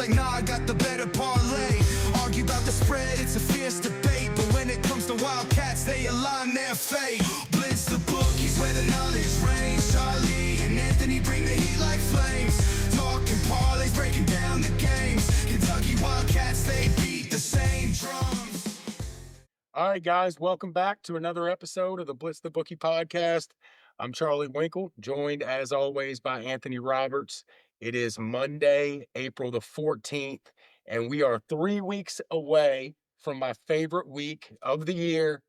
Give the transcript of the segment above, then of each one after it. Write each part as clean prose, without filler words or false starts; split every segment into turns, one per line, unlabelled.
like, nah, I got the better parlay. Argue about the spread, it's a fierce debate. But when it comes to Wildcats, they align their fate. Blitz the bookies where the knowledge reigns. Charlie and Anthony bring the heat like flames. Talking parlays, breaking down the games. Kentucky Wildcats, they beat the same drums.
All right, guys, welcome back to another episode of the Blitz the Bookie podcast. I'm Charlie Winkle, joined as always by Anthony Roberts. It is Monday, April the 14th, and we are 3 weeks away from my favorite week of the year.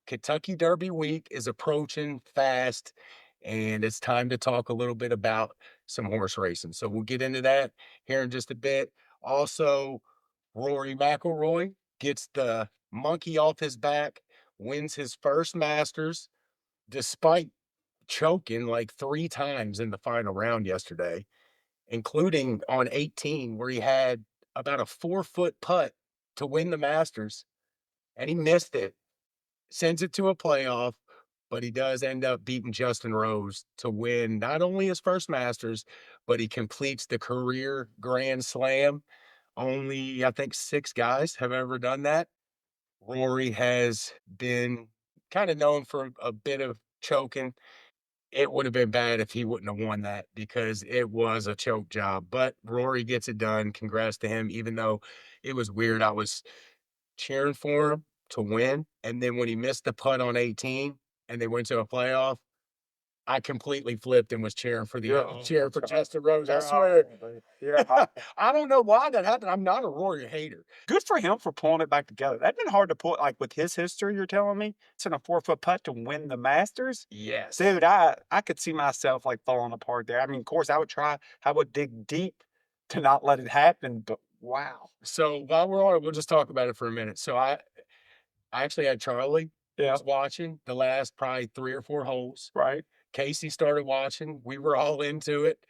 Kentucky Derby week is approaching fast, and it's time to talk a little bit about some horse racing. So we'll get into that here in just a bit. Also, Rory McIlroy gets the monkey off his back, wins his first Masters, despite choking like 3 times in the final round yesterday, including on 18, where he had about a 4-foot putt to win the Masters, and he missed it. Sends it to a playoff, but he does end up beating Justin Rose to win not only his first Masters, but he completes the career Grand Slam. Only, I think, 6 guys have ever done that. Rory has been kind of known for a bit of choking. It would have been bad if he wouldn't have won that because it was a choke job. But Rory gets it done. Congrats to him, even though it was weird. I was cheering for him to win. And then when he missed the putt on 18 and they went to a playoff, I completely flipped and was cheering for Justin Rose. I swear.
Yeah.
I don't know why that happened. I'm not a Rory hater.
Good for him for pulling it back together. That'd been hard to pull, like with his history, you're telling me? It's in a 4-foot putt to win the Masters?
Yes.
Dude, I could see myself like falling apart there. I mean, of course, I would dig deep to not let it happen, but wow.
So while we're on it, we'll just talk about it for a minute. So I actually had Charlie was watching the last probably 3 or 4 holes.
Right.
Casey started watching. We were all into it.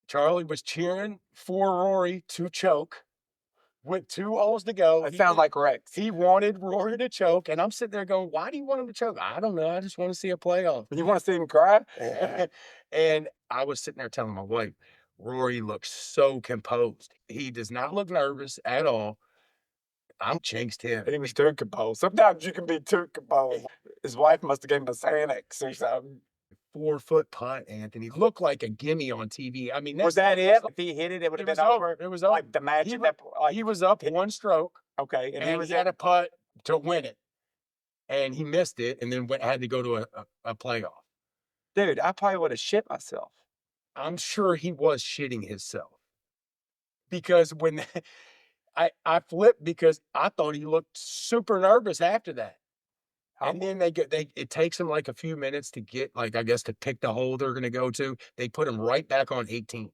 Charlie was cheering for Rory to choke with 2 holes to go.
It sounds like Rex.
He wanted Rory to choke, and I'm sitting there going, why do you want him to choke? I don't know. I just want to see a playoff.
You want to see him cry?
And I was sitting there telling my wife, Rory looks so composed. He does not look nervous at all. I'm jinxed him.
He was too composed. Sometimes you can be too composed. His wife must have given him a Xanax or something.
4-foot putt, Anthony. Looked like a gimme on TV. I mean,
was that it? If he hit it, it would have been over.
It was over.
Like the match.
He was up 1 stroke.
Okay.
And he had a putt to win it. And he missed it and then had to go to a playoff.
Dude, I probably would have shit myself.
I'm sure he was shitting himself. Because when I flipped because I thought he looked super nervous after that. And then it takes them like a few minutes to get, like, I guess, to pick the hole they're going to go to. They put him right back on 18.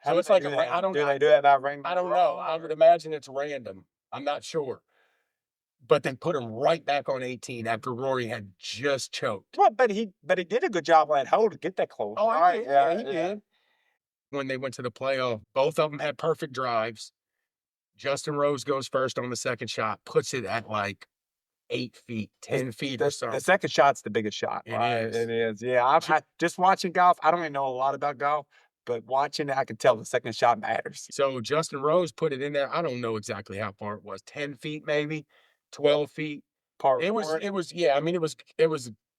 So it's like, I don't know.
Do they do that by random?
I don't know. I would imagine it's random. I'm not sure. But they put him right back on 18 after Rory had just choked.
Well, but he did a good job on that hole to get that close.
Oh, right. Yeah, he did. When they went to the playoff, both of them had perfect drives. Justin Rose goes first on the second shot, puts it at like 8 feet, 10 feet or something.
The second shot's the biggest shot. It is. Yeah. Just watching golf, I don't even know a lot about golf, but watching it, I can tell the second shot matters.
So Justin Rose put it in there. I don't know exactly how far it was. 10 feet, maybe 12 feet. It was, yeah. I mean, it was,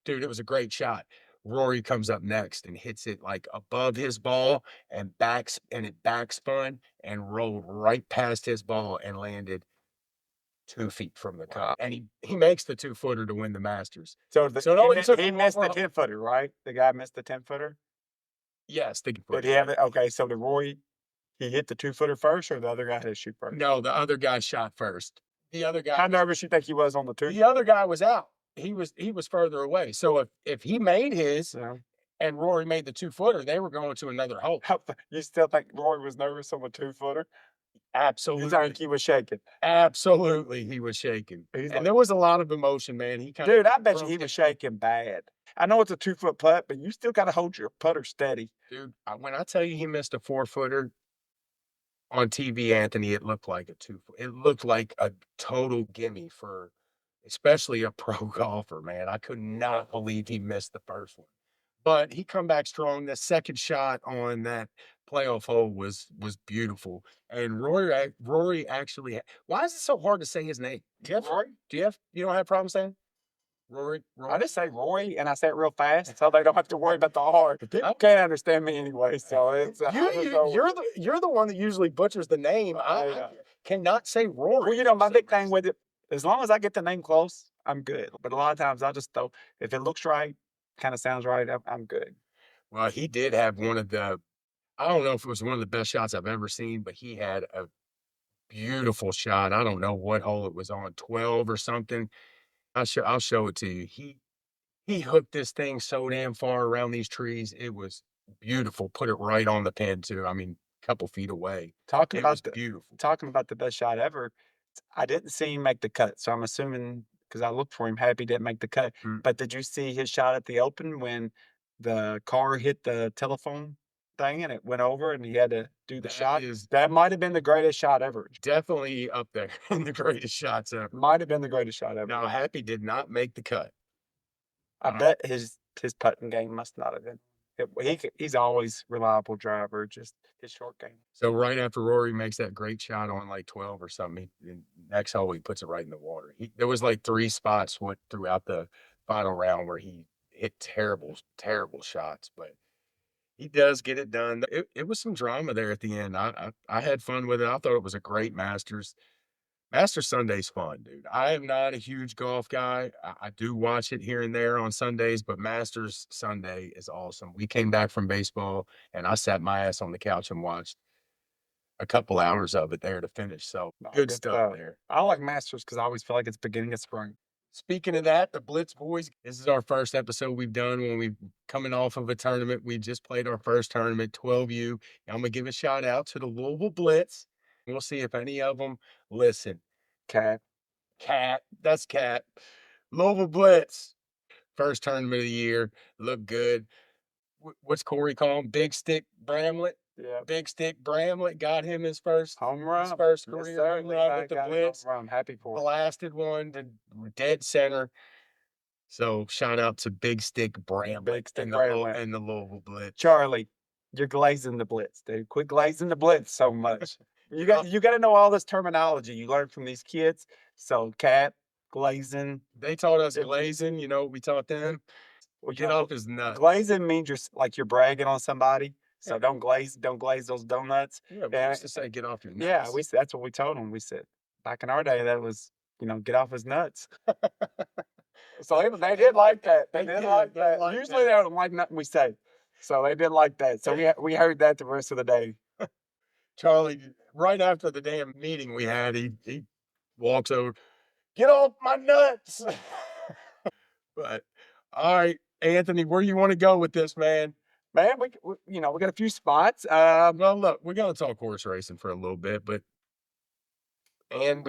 dude, it was a great shot. Rory comes up next and hits it like above his ball and it backspun and rolled right past his ball and landed 2 feet from the cup. And he makes the 2-footer to win the Masters.
So he missed the 10-footer, right? The guy missed the 10-footer?
Yes.
Did he have it? Okay, so did Rory, he hit the 2-footer first or the other guy had to shoot first?
No, the other guy shot first. The other guy.
How nervous you think he was on the 2?
The other guy was out. He was further away. So if he made his and Rory made the 2-footer, they were going to another hole.
You still think Rory was nervous on the 2-footer?
Absolutely.
You think he was shaking?
Absolutely, he was shaking. And there was a lot of emotion, man.
Dude, I bet you he was shaking bad. I know it's a 2-foot putt, but you still got to hold your putter steady.
Dude, when I tell you he missed a 4-footer on TV, Anthony, it looked like a 2-foot. It looked like a total gimme for especially a pro golfer, man. I could not believe he missed the first one. But he come back strong. The second shot on that playoff hole was beautiful. And Rory actually. Why is it so hard to say his name?
Rory?
You don't have a problem saying Rory?
I just say Rory, and I say it real fast, so they don't have to worry about the R. People can't understand me anyway, so it's
you're the one that usually butchers the name. I cannot say Rory.
Well, my big thing with it, as long as I get the name close, I'm good. But a lot of times I just throw, if it looks right, kind of sounds right, I'm good.
Well, he did have one of the, I don't know if it was one of the best shots I've ever seen, but he had a beautiful shot. I don't know what hole it was on, 12 or something. I'll show it to you. He hooked this thing so damn far around these trees. It was beautiful. Put it right on the pin too. I mean, a couple feet away.
Talking
It
about
was beautiful.
talking about the best shot ever, I didn't see him make the cut, so I'm assuming because I looked for him, happy he didn't make the cut. But did you see his shot at the Open when the car hit the telephone thing and it went over and he had to do the shot? That might have been the greatest shot ever.
Definitely up there in the greatest shots ever.
Might have been the greatest shot ever.
Now, Happy did not make the cut.
I bet his putting game must not have been. He's always reliable driver, just his short game.
So right after Rory makes that great shot on like 12 or something, next hole he puts it right in the water. There was like 3 spots throughout the final round where he hit terrible, terrible shots, but he does get it done. It was some drama there at the end. I had fun with it. I thought it was a great Masters. Masters Sunday's fun, dude. I am not a huge golf guy. I do watch it here and there on Sundays, but Masters Sunday is awesome. We came back from baseball, and I sat my ass on the couch and watched a couple hours of it there to finish. So good stuff there.
I like Masters because I always feel like it's beginning of spring.
Speaking of that, the Blitz boys, this is our first episode we've done when we've coming off of a tournament. We just played our first tournament, 12U. I'm going to give a shout out to the Louisville Blitz. We'll see if any of them listen.
Cat.
That's Cat. Louisville Blitz. First tournament of the year. Look good. What's Corey call him? Big Stick Bramlett.
Yeah.
Big Stick Bramlett got him his first
home run.
His first career home run with the Blitz.
I'm happy for him.
Blasted one to dead center. So shout out to Big Stick Bramlett and the Louisville Blitz.
Charlie, you're glazing the Blitz, dude. Quit glazing the Blitz so much. You got to know all this terminology you learn from these kids. So cat, glazing.
They taught us glazing. You know, we taught them. Well, get off his nuts.
Glazing means you're bragging on somebody. So don't glaze those donuts.
Yeah, we used to say get off your nuts.
Yeah, that's what we told them. We said back in our day that was, get off his nuts. So they did like that. They did like that. Usually they don't like nothing we say. So they did like that. So we heard that the rest of the day.
Charlie, right after the damn meeting we had, he walks over, get off my nuts. But all right, Anthony, where you want to go with this, man?
Man, we got a few spots.
Well, look, we're gonna talk horse racing for a little bit, and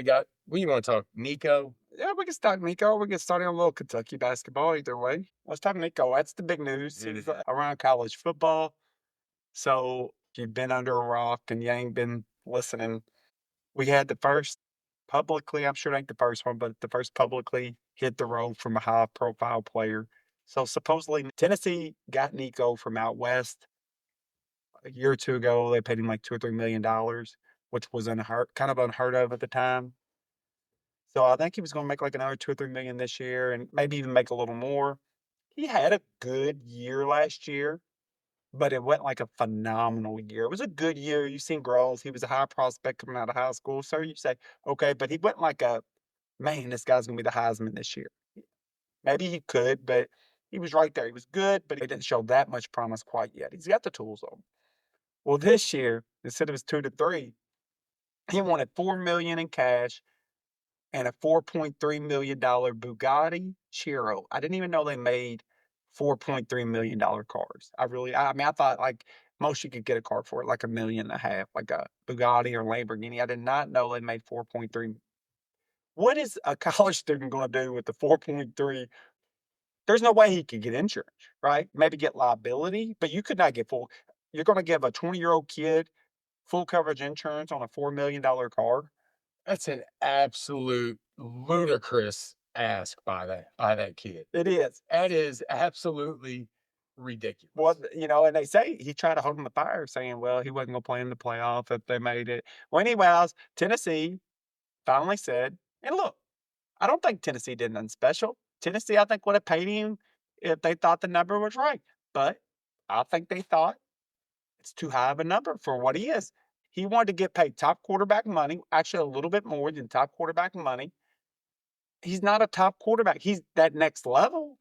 we want to talk Nico.
Yeah, we can start Nico. We can start on a little Kentucky basketball either way. Let's talk Nico. That's the big news around college football. So you've been under a rock and you ain't been listening. We had the first publicly, I'm sure it ain't the first one, but the first publicly hit the road from a high profile player. So supposedly Tennessee got Nico from out west a year or two ago. They paid him like $2 or $3 million, which was kind of unheard of at the time. So I think he was going to make like another $2 or $3 million this year, and maybe even make a little more. He had a good year last year, but it wasn't like a phenomenal year. It was a good year. You've seen growth. He was a high prospect coming out of high school. So you say, okay, but he wasn't like man, this guy's going to be the Heisman this year. Maybe he could, but he was right there. He was good, but he didn't show that much promise quite yet. He's got the tools on. Well, this year, instead of his 2 to 3, he wanted $4 million in cash and a $4.3 million Bugatti Chiron. I didn't even know they made $4.3 million cars. I thought like most you could get a car for it, like $1.5 million, like a Bugatti or Lamborghini. I did not know they made 4.3. What is a college student going to do with the 4.3? There's no way he could get insurance, right? Maybe get liability, but you could not get full. You're going to give a 20-year-old kid full coverage insurance on a $4 million car?
That's an absolute ludicrous ask by that kid.
It is.
That is absolutely ridiculous.
Well, and they say he tried to hold him to fire, saying, well, he wasn't going to play in the playoff if they made it. Well, anyways, Tennessee finally said, and look, I don't think Tennessee did nothing special. Tennessee, I think, would have paid him if they thought the number was right. But I think they thought it's too high of a number for what he is. He wanted to get paid top quarterback money, actually a little bit more than top quarterback money. He's not a top quarterback. He's that next level,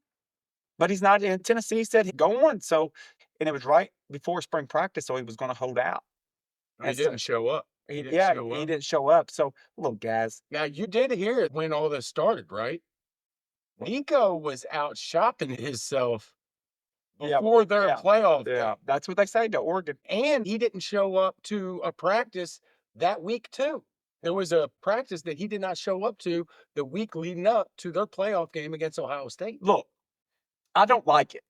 but he's not. In Tennessee said go on. So, and it was right before spring practice, so he was going to hold out.
He didn't show up.
He didn't show up. So, look, guys.
Now, you did hear it when all this started, right? Nico was out shopping himself before their playoff game.
Yeah, that's what they say to Oregon.
And he didn't show up to a practice that week, too. There was a practice that he did not show up to the week leading up to their playoff game against Ohio State.
Look, I don't like it.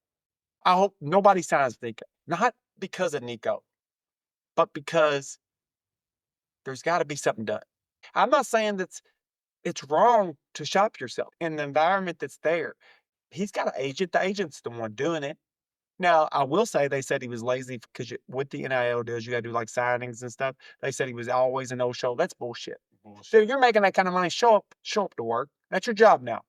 I hope nobody signs Nico. Not because of Nico, but because there's got to be something done. I'm not saying that it's wrong to shop yourself in the environment that's there. He's got an agent. The agent's the one doing it. Now, I will say they said he was lazy because with the NIL deals, you got to do like signings and stuff. They said he was always a no-show. That's bullshit. Dude, you're making that kind of money. Show up to work. That's your job now.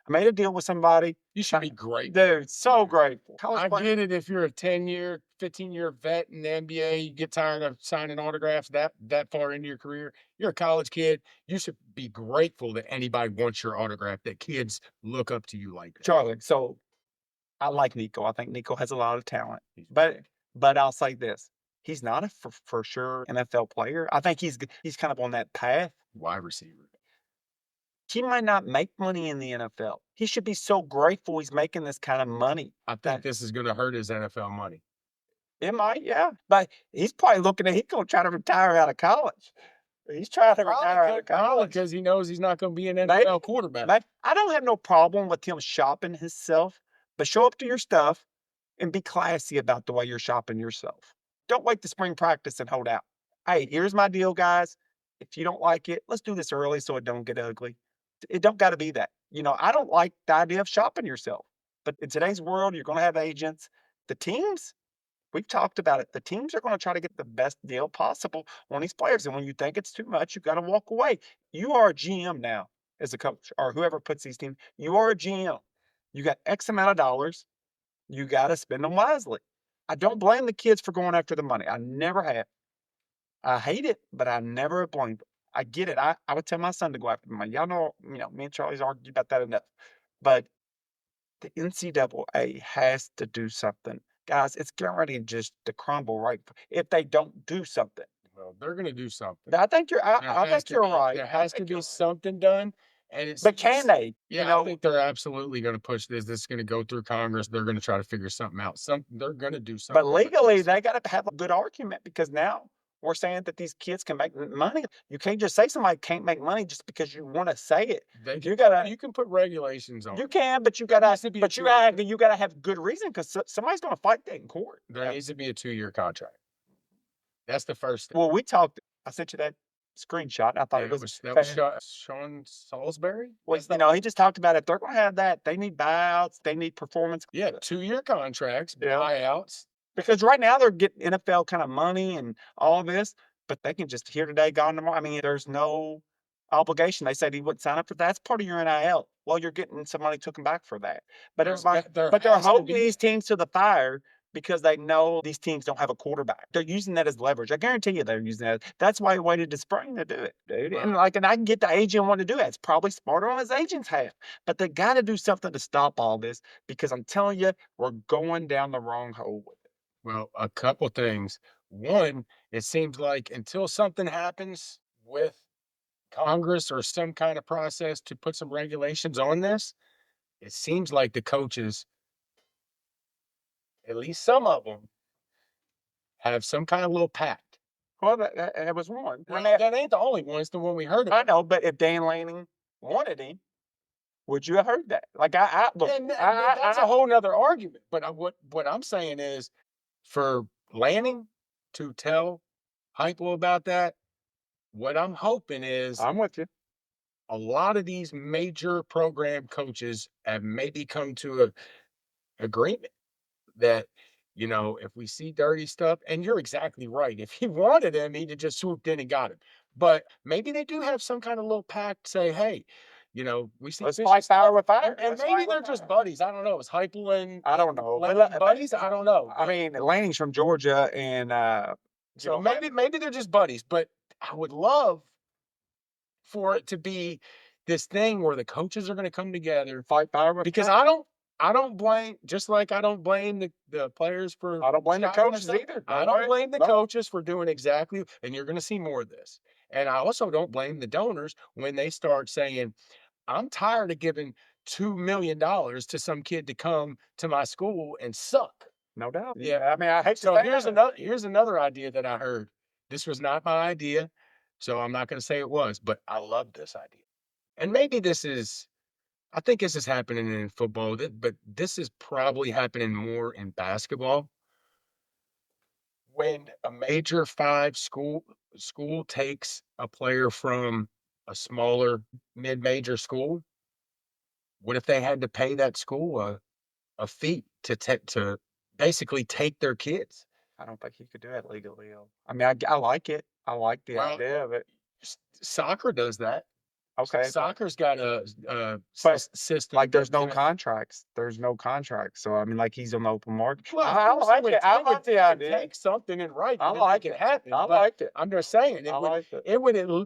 I made a deal with somebody.
You should be grateful.
Dude, so grateful.
I get it if you're a 10-year, 15-year vet in the NBA, you get tired of signing autographs that far into your career. You're a college kid. You should be grateful that anybody wants your autograph, that kids look up to you like that.
Charlie, so I like Nico. I think Nico has a lot of talent. But I'll say this. He's not a for sure NFL player. I think he's kind of on that path.
Wide receiver.
He might not make money in the NFL. He should be so grateful he's making this kind of money.
I think this is going to hurt his NFL money.
It might, yeah. But he's probably looking at, he's going to try to retire out of college. He's trying to retire out of college.
Because he knows he's not going to be an NFL quarterback.
I don't have no problem with him shopping himself, but show up to your stuff and be classy about the way you're shopping yourself. Don't wait to spring practice and hold out. Hey, here's my deal, guys. If you don't like it, let's do this early so it don't get ugly. It don't got to be that. I don't like the idea of shopping yourself. But in today's world, you're going to have agents. The teams, we've talked about it. The teams are going to try to get the best deal possible on these players. And when you think it's too much, you got to walk away. You are a GM now as a coach or whoever puts these teams. You are a GM. You got X amount of dollars. You got to spend them wisely. I don't blame the kids for going after the money. I never have. I hate it, but I never have blamed them. I get it. I would tell my son to go after the money. Y'all know, me and Charlie's argued about that enough. But the NCAA has to do something. Guys, it's getting ready just to crumble, right? If they don't do something.
Well, they're going to do something.
I think you're right.
There has to be something done.
But can they?
I think they're absolutely going to push this. This is going to go through Congress. They're going to try to figure something out. They're going to do something.
But legally, they got to have a good argument because now we're saying that these kids can make money. You can't just say somebody can't make money just because you want to say it.
You can put regulations on.
You can, but you gotta have good reason because somebody's going to fight that in court.
There needs to be a 2-year contract. That's the first thing.
Well, we talked. I sent you that screenshot. I thought
that was Sean Salisbury.
He just talked about it. They're going to have that. They need buyouts. They need performance.
Yeah, 2-year contracts, buyouts.
Because right now they're getting NFL kind of money and all this, but they can just here today, gone tomorrow. I mean, there's no obligation. They said he wouldn't sign up for that. That's part of your NIL. Well, you're getting some money took him back for that. But they're holding these teams to the fire because they know these teams don't have a quarterback. They're using that as leverage. I guarantee you they're using that. That's why he waited to spring to do it, dude. Wow. And I can get the agent wanting to do that. It's probably smarter on his agent's half. But they got to do something to stop all this because I'm telling you, we're going down the wrong hole with it.
Well, a couple things. One, it seems like until something happens with Congress or some kind of process to put some regulations on this, it seems like the coaches, at least some of them, have some kind of little pact.
Well, that was one.
Well, that ain't the only one. It's the one we heard about.
I know, but if Dan Lanning wanted him, would you have heard that? Like
that's a whole nother argument. But what I'm saying is, for Lanning to tell Heupel about that, what I'm hoping is
I'm with you.
A lot of these major program coaches have maybe come to an agreement that, if we see dirty stuff, and you're exactly right. If he wanted him, he'd have just swooped in and got him. But maybe they do have some kind of little pact, say, hey, we see
Let's
fishy
fight fire
stuff,
with fire.
and
Let's
maybe
fight
they're
with
just
fire.
buddies. I don't know. Is Heupel and
I don't know.
Lanning buddies? I don't know.
I mean, Lanning's from Georgia, and
So maybe they're just buddies. But I would love for it to be this thing where the coaches are going to come together,
fight fire with
because
fire.
I don't blame, just like I don't blame the players for
I don't blame the
shouting and
coaches
stuff,
either.
I don't blame the
No.
coaches for doing exactly, and you're going to see more of this. And I also don't blame the donors when they start saying, I'm tired of giving $2 million to some kid to come to my school and suck.
No doubt.
Yeah.
I mean, I hate to
So
say
here's another idea that I heard. This was not my idea, so I'm not going to say it was, but I love this idea. And maybe I think this is happening in football, but this is probably happening more in basketball. When a major five school takes a player from a smaller mid-major school, what if they had to pay that school a fee to basically take their kids?
I don't think he could do that legally. I mean, I like it. I like the
Well,
idea of it.
Soccer does that.
Okay.
Soccer's got a
But,
system.
Like, there's
that-
no contracts. There's no contracts. So, I mean, like, he's on the open market.
Well,
I
of course
like it. I
would
like the idea.
take something and write
I
to
like
make it
it.
happen.
I
but
liked it.
I'm just saying
I liked it.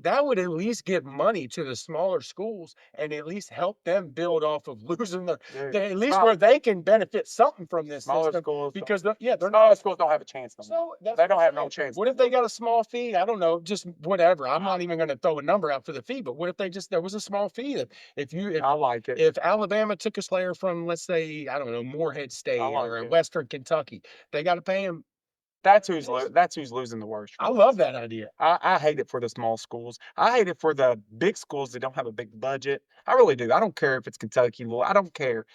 that would at least give money to the smaller schools and at least help them build off of losing
Dude,
at least
small-
where they can benefit something from this
Smaller
system,
schools.
because they're not.
Smaller schools don't have a chance no more.
So that's
They
what
don't
I'm
have no
saying.
chance.
What if they got a small fee? I don't know, just whatever. I'm not even going to throw a number out for the fee, but what if there was a small fee that
I like it.
if Alabama took a player from, let's say, I don't know, Morehead State
like
or
it.
Western Kentucky, they got to pay him.
That's who's losing the worst.
I love that idea.
I hate it for the small schools. I hate it for the big schools that don't have a big budget. I really do. I don't care if it's Kentucky, I don't care.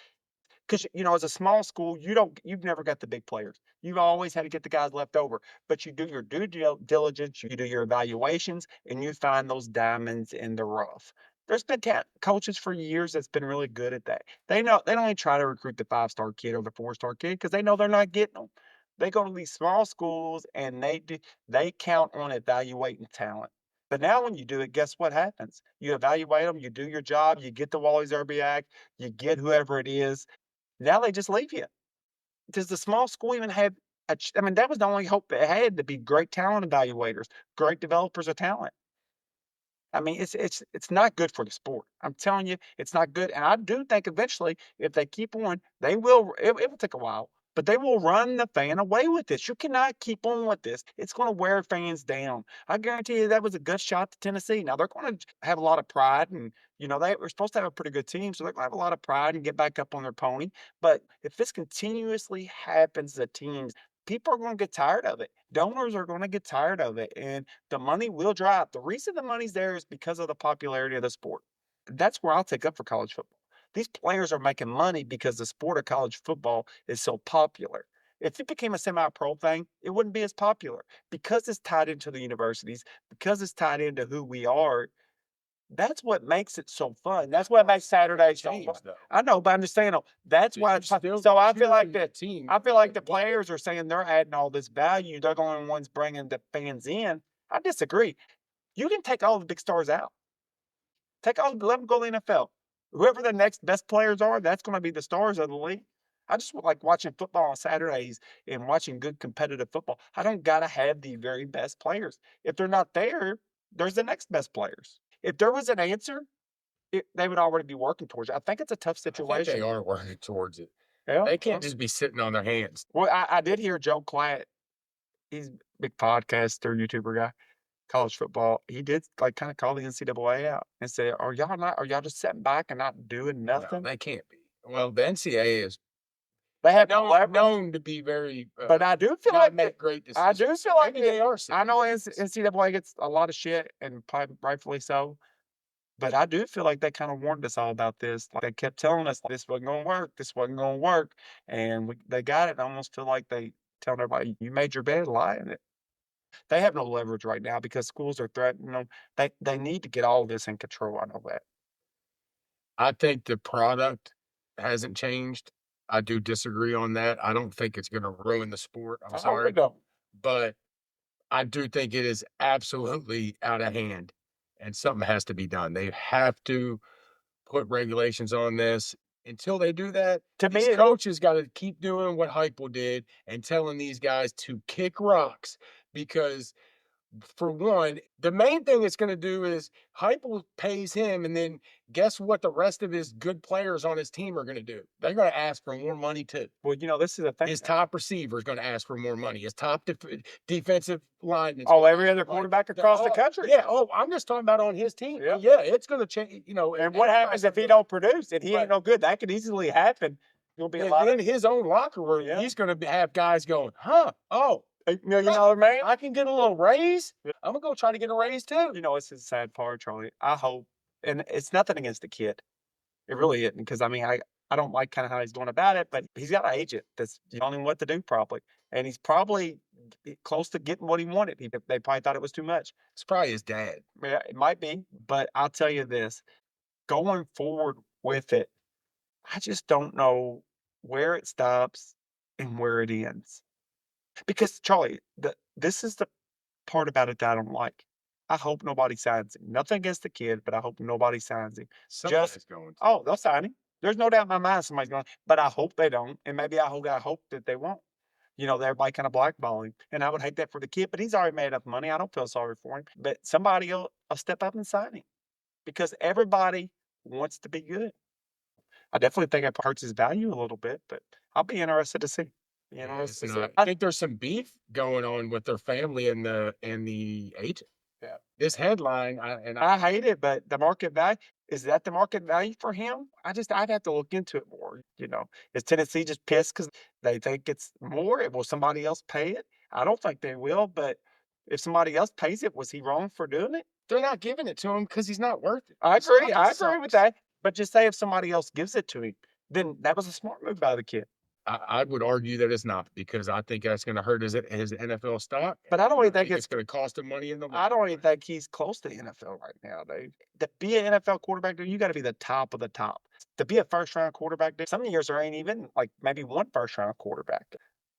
Because, as a small school, you've never got the big players. You've always had to get the guys left over. But you do your due diligence, you do your evaluations, and you find those diamonds in the rough. There's been coaches for years that's been really good at that. They don't only try to recruit the 5-star kid or the 4-star kid because they know they're not getting them. They go to these small schools and they count on evaluating talent. But now when you do it, guess what happens? You evaluate them, you do your job, you get the Wally Zerbiak, you get whoever it is. Now they just leave you. Does the small school even have I mean, that was the only hope it had, to be great talent evaluators, great developers of talent. I mean, it's not good for the sport. I'm telling you, it's not good. And I do think eventually, if they keep on, they will. It will take a while, but they will run the fan away with this. You cannot keep on with this. It's going to wear fans down. I guarantee you that was a good shot to Tennessee. Now they're going to have a lot of pride, and they were supposed to have a pretty good team, so they're going to have a lot of pride and get back up on their pony. But if this continuously happens to teams, people are going to get tired of it. Donors are going to get tired of it, and the money will dry up. The reason the money's there is because of the popularity of the sport. That's where I'll take up for college football. These players are making money because the sport of college football is so popular. If it became a semi-pro thing, it wouldn't be as popular. Because it's tied into the universities, because it's tied into who we are, that's what makes it so fun. That's what makes Saturday so fun.
Change, though.
I know, but I'm just saying, that's
So
why
you're
it's fun.
still
So I feel like
choosing
that.
the team.
I feel like the players are saying they're adding all this value. They're the only ones bringing the fans in. I disagree. You can take all the big stars out. Let them go to the NFL. Whoever the next best players are, that's going to be the stars of the league. I just like watching football on Saturdays and watching good competitive football. I don't got to have the very best players. If they're not there, there's the next best players. If there was an answer, they would already be working towards it. I think it's a tough
I think
situation.
they are working towards it.
Yeah.
They can't just be sitting on their hands.
Well, I did hear Joe Klatt. He's a big podcaster, YouTuber guy, college football. He did kind of call the NCAA out and say, Are y'all just sitting back and not doing
Well,
nothing?
they can't be. Well, the NCAA is
They have no leverage.
known to be very,
But I do feel
not
like
make great decisions.
I do feel like
Maybe they are.
I know NCAA gets a lot of shit, and probably rightfully so. But I do feel like they kind of warned us all about this. Like, they kept telling us this wasn't going to work. This wasn't going to work. And they got it. I almost feel like they telling everybody, you made your bed, lie in it. They have no leverage right now because schools are threatening them. They need to get all of this in control. I know that.
I think the product hasn't changed. I do disagree on that. I don't think it's going to ruin the sport. I'm
I
sorry,
really don't.
but I do think it is absolutely out of hand, and something has to be done. They have to put regulations on this. Until they do that,
To
these
me,
coaches got to keep doing what Heupel did and telling these guys to kick rocks because for one, the main thing it's going to do is Heupel pays him, and then guess what? The rest of his good players on his team are going to do. They're going to ask for more money too.
well, this is the thing.
His top receiver is going to ask for more money. His top defensive lineman.
Oh, every other quarterback across the country.
Yeah. Oh, I'm just talking about on his team.
Yeah.
Yeah, it's going to change.
And what happens if he don't produce and he ain't no good? That could easily happen. There'll be a lot
in his own locker room.
Yeah.
He's going to have guys going, huh? Oh,
$8 million man.
I can get a little raise. I'm gonna go try to get a raise too.
It's the sad part, Charlie. I hope, and it's nothing against the kid. It really isn't, because I don't like kind of how he's going about it, but he's got an agent that's telling him what to do probably, and he's probably close to getting what he wanted. They probably thought it was too much.
It's probably his dad.
Yeah, it might be, but I'll tell you this: going forward with it, I just don't know where it stops and where it ends. Because Charlie, this is the part about it that I don't like. I hope nobody signs him. Nothing against the kid, but I hope nobody signs him.
Somebody's going to.
Oh, they'll sign him. There's no doubt in my mind somebody's going. But I hope they don't, and maybe I hope that they won't. Everybody kind of blackball him, and I would hate that for the kid. But he's already made up money. I don't feel sorry for him. But somebody will step up and sign him, because everybody wants to be good. I definitely think it hurts his value a little bit, but I'll be interested to see.
I think there's some beef going on with their family and the agent.
Yeah.
This headline,
I hate it, but the market value, is that the market value for him? I'd have to look into it more. Is Tennessee just pissed because they think it's more? Will somebody else pay it? I don't think they will, but if somebody else pays it, was he wrong for doing it?
They're not giving it to him because he's not worth it.
I agree with that. But just say if somebody else gives it to him, then that was a smart move by the kid.
I would argue that it's not, because I think that's going to hurt his NFL stock.
But I don't even think
it's going to cost him money in the.
I don't even think he's close to the NFL right now, dude. To be an NFL quarterback, dude, you got to be the top of the top. To be a first-round quarterback, dude, some years there ain't even like maybe one first-round quarterback.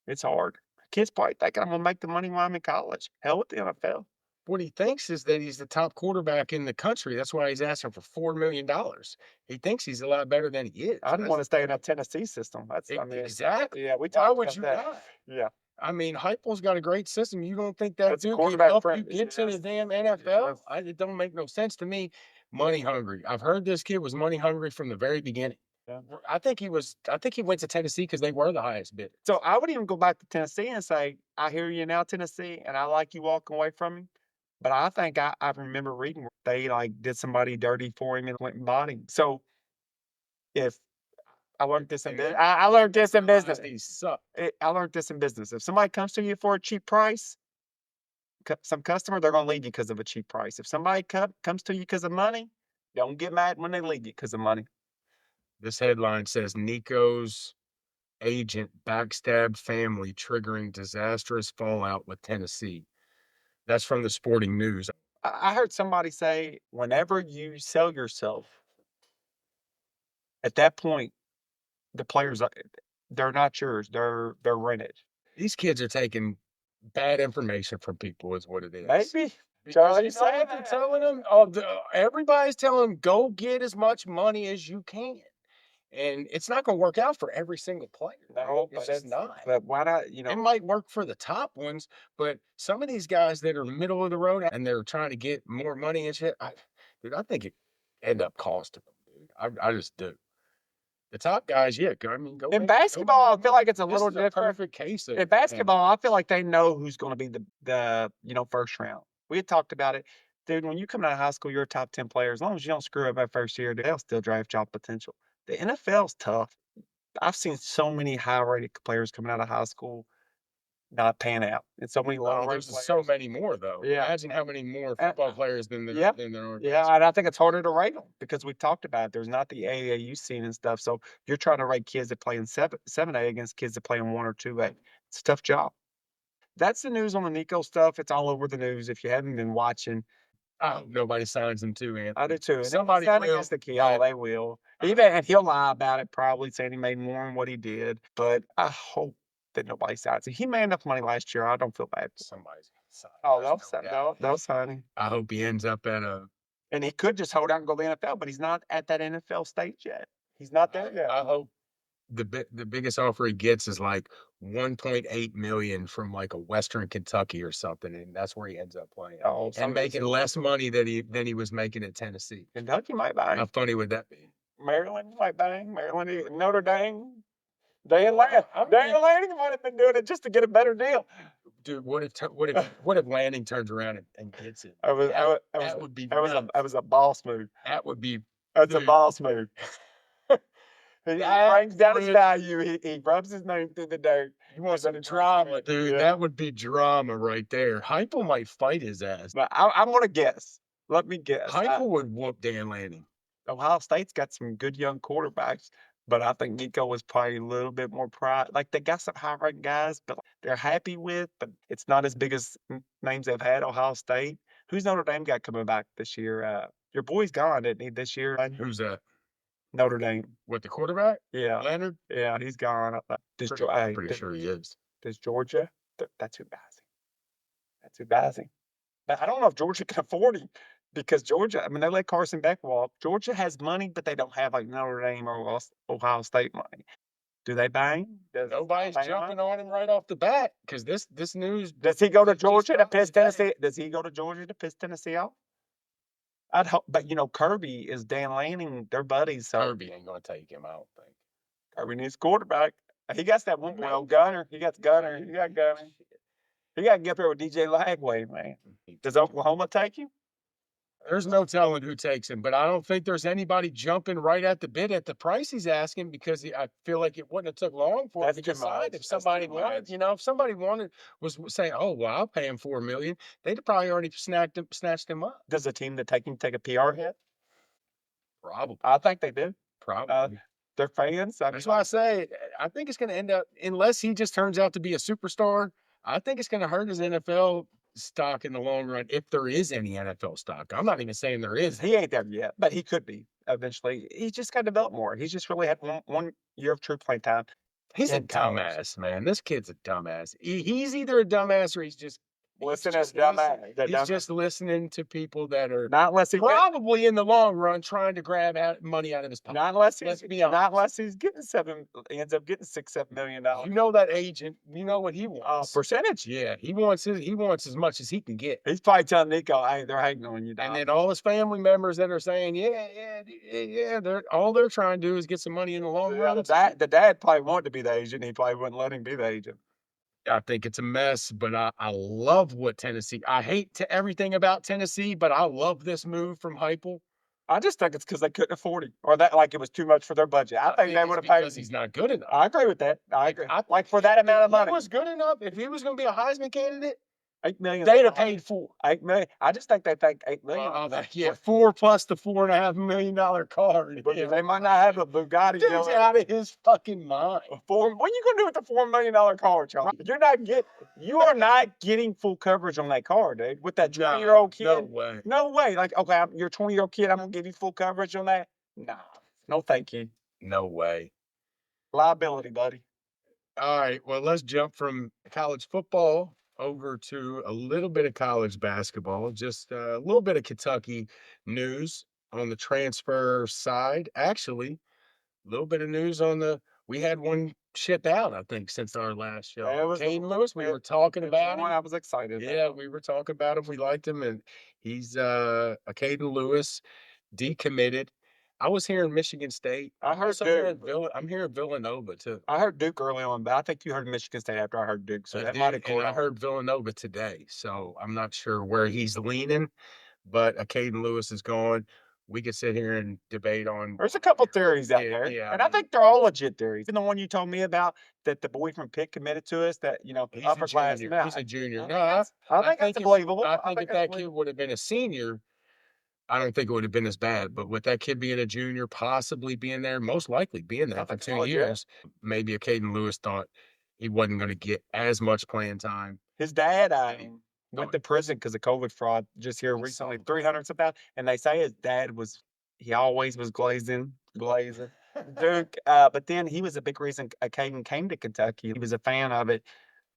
It's hard. Kids probably thinking I'm gonna make the money while I'm in college. Hell with the NFL.
What he thinks is that he's the top quarterback in the country. That's why he's asking for $4 million. He thinks he's a lot better than he is.
I didn't want to stay in that Tennessee system.
Exactly.
Yeah,
why would you not?
Yeah.
I mean, Heupel's got a great system. You don't think that dude can
quarterback
help you
friendly,
get to the damn NFL? It don't make no sense to me. Money hungry. I've heard this kid was money hungry from the very beginning.
Yeah.
I think he went to Tennessee because they were the highest bid.
So I would even go back to Tennessee and say, I hear you now, Tennessee, and I like you walking away from him. But I think I remember reading where they did somebody dirty for him and went and bought him. So if I learned this in business, I learned this in business. I learned this in business. If somebody comes to you for a cheap price, some customer, they're going to leave you because of a cheap price. If somebody comes to you because of money, don't get mad when they leave you because of money.
This headline says Nico's agent backstabbed family, triggering disastrous fallout with Tennessee. That's from the Sporting News.
I heard somebody say, whenever you sell yourself, at that point, the players, they're not yours. They're rented.
These kids are taking bad information from people, is what it is.
Maybe.
Charlie, they're telling them. Everybody's telling them, go get as much money as you can. And it's not going to work out for every single player.
No,
it's just not.
But why not?
It might work for the top ones, but some of these guys that are middle of the road and they're trying to get more money and shit, I think it end up costing them, dude. I just do. The top guys, yeah. Go.
In basketball, I feel like it's a little different.
Perfect case.
In basketball, I feel like they know who's going to be the first round. We had talked about it, dude. When you come out of high school, you're a top 10 player. As long as you don't screw up that first year, they'll still draft job potential. The NFL's tough. I've seen so many high-rated players coming out of high school not pan out, and so many low-rated
there's so many more though.
Yeah.
Imagine how many more football players than there are.
Yeah, and I think it's harder to rate them because we talked about it. There's not the AAU scene and stuff, so you're trying to rate kids that play in 7A against kids that play in 1 or 2A. It's a tough job. That's the news on the Nico stuff. It's all over the news. If you haven't been watching,
I hope nobody signs him too, Anthony.
I do too. And
Somebody
sign
will,
against the kid.
but-
Oh, they will. And he'll lie about it, probably saying he made more than what he did. But I hope that nobody signs him. He made enough money last year. I don't feel bad.
Somebody's gonna sign.
Oh,
There's no doubt.
they'll sign him.
I hope he ends up at a.
And he could just hold out and go to the NFL, but he's not at that NFL stage yet. He's not there yet.
I hope the biggest offer he gets is like 1.8 million from like a Western Kentucky or something, and that's where he ends up playing.
Oh,
And making less money than he was making at Tennessee.
Kentucky might buy
How
him.
funny would that be?
Maryland might buy him. Maryland, Notre Dame. Dan Lanning might have been doing it just to get a better deal.
Dude, what if Lanning turns around and gets it?
That was a boss move.
That would be.
That's a
Dude.
boss move. He
That
brings down his
would-
value. He rubs his name through the dirt.
He wants some drama, dude.
Yeah.
That would be drama right there. Heupel might fight his ass.
But I'm going to guess. Let me guess.
Heupel would whoop Dan Lanning.
Ohio State's got some good young quarterbacks, but I think Nico was probably a little bit more pride. Like they got some high-ranked guys, but they're happy with. But it's not as big as names they've had. Ohio State. Who's Notre Dame got coming back this year? Your boy's gone, isn't he? This year.
Who's that?
Notre Dame.
What, the quarterback?
Yeah,
Leonard?
yeah, he's gone.
Pretty sure he is.
Does Georgia? That's who buys him. That's who buys him. But I don't know if Georgia can afford him because Georgia. I mean, they let Carson Beck walk. Georgia has money, but they don't have like Notre Dame or Ohio State money. Do they buy him?
Nobody's jumping on him right off the bat because this news.
Does he go to Georgia to
dropped
piss
today.
Tennessee? Does he go to Georgia to piss Tennessee off? I'd hope, but Kirby is Dan Lanning. They're buddies. So
Kirby ain't gonna take him. I don't think.
Kirby needs quarterback. He got that one boy, Gunner. He got Gunner. He got Gunner. He got to get up there with DJ Lagway, man. Does Oklahoma take him?
There's no telling who takes him, but I don't think there's anybody jumping right at the bid at the price he's asking because I feel like it wouldn't have took long for him to
That's too
decide.
much.
If
That's
somebody
too
wanted,
much.
if somebody was saying, "Oh, well, I'll pay him $4 million," they'd have probably already snatched him up.
Does the team that take him take a PR hit?
Probably,
I think they do.
probably.
They're fans.
That's why I say I think it's going to end up, unless he just turns out to be a superstar. I think it's going to hurt his NFL stock in the long run if there is any NFL stock. I'm not even saying there is.
He ain't there yet, but he could be eventually. He's just got to develop more. He's just really had one year of true playing time.
He's a
in college.
dumbass, man. This kid's a dumbass. He's either a dumbass or he's just just listening to people that are
Not unless he
probably in the long run trying to grab money out of his pocket.
not unless
Let's
he's
be honest.
not unless he's getting ends up getting $6-7 million.
You know that agent. You know what he wants.
Percentage.
Yeah, he wants as much as he can get.
He's probably telling Nico, "Hey, they're hating on you, dog."
And then all his family members that are saying, yeah, they're trying to do is get some money in the long run.
The dad probably wanted to be the agent. He probably wouldn't let him be the agent.
I think it's a mess, but I love what Tennessee. I hate everything about Tennessee, but I love this move from Heupel.
I just think it's because they couldn't afford him, or that like it was too much for their budget. I think they
it's
would have paid
because
him.
he's not good enough.
I agree with that. I agree.
I-
Like for that amount of
If he
money,
was good enough, if he was going to be a Heisman candidate,
$8 million.
they'd have paid $4
$8 million. I just think they think $8 million.
$4 plus the $4.5 million car.
But they might not have a Bugatti.
Dude's out of his fucking mind.
What are you gonna do with the $4 million car, Charlie? You are not getting full coverage on that car, dude. With that 20-year-old kid.
No way.
No way. Like, okay, you're a 20-year-old kid. I'm gonna give you full coverage on that. Nah, no, thank you.
No way.
Liability, buddy.
All right. Well, let's jump from college football over to a little bit of college basketball. Just a little bit of Kentucky news on the transfer side. Actually, a little bit of news we had one ship out, I think, since our last show.
Yeah, it was-
Caden Lewis, we were talking about him.
I was excited.
Yeah, we were talking about him. We liked him, and he's a Caden Lewis, decommitted. I was hearing Michigan State.
I heard
I'm hearing Villanova too.
I heard Duke early on, but I think you heard Michigan State after I heard Duke. So that might have
And I heard Villanova today, so I'm not sure where he's leaning. But Caden Lewis is gone. We could sit here and debate on.
There's a couple theories out there,
yeah,
and I think they're all legit theories. And the one you told me about that the boy from Pitt committed to us, that
He's
upper
a
class.
junior. He's a junior. No,
I think that's believable.
I think if that kid would have been a senior, I don't think it would have been as bad. But with that kid being a junior, possibly being there, most likely being there for 2 years, maybe Caden Lewis thought he wasn't going to get as much playing time.
His dad, went to prison because of COVID fraud just here recently, 300 something. And they say his dad he always was glazing. Duke. But then he was a big reason Caden came to Kentucky. He was a fan of it.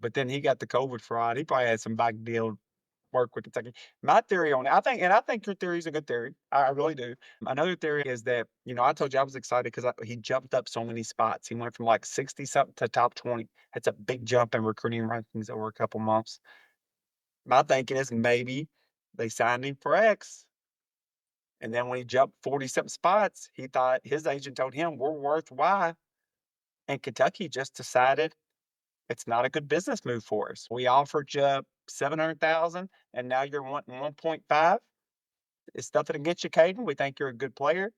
But then he got the COVID fraud. He probably had some big deal work with Kentucky. My theory on it, I think your theory is a good theory. I really do. Another theory is that, I told you I was excited because he jumped up so many spots. He went from like 60 something to top 20. That's a big jump in recruiting rankings over a couple months. My thinking is maybe they signed him for X. And then when he jumped 40 something spots, he thought his agent told him we're worth Y. And Kentucky just decided it's not a good business move for us. We offered you 700,000 and now you're wanting 1.5. It's nothing against you, Caden. We think you're a good player.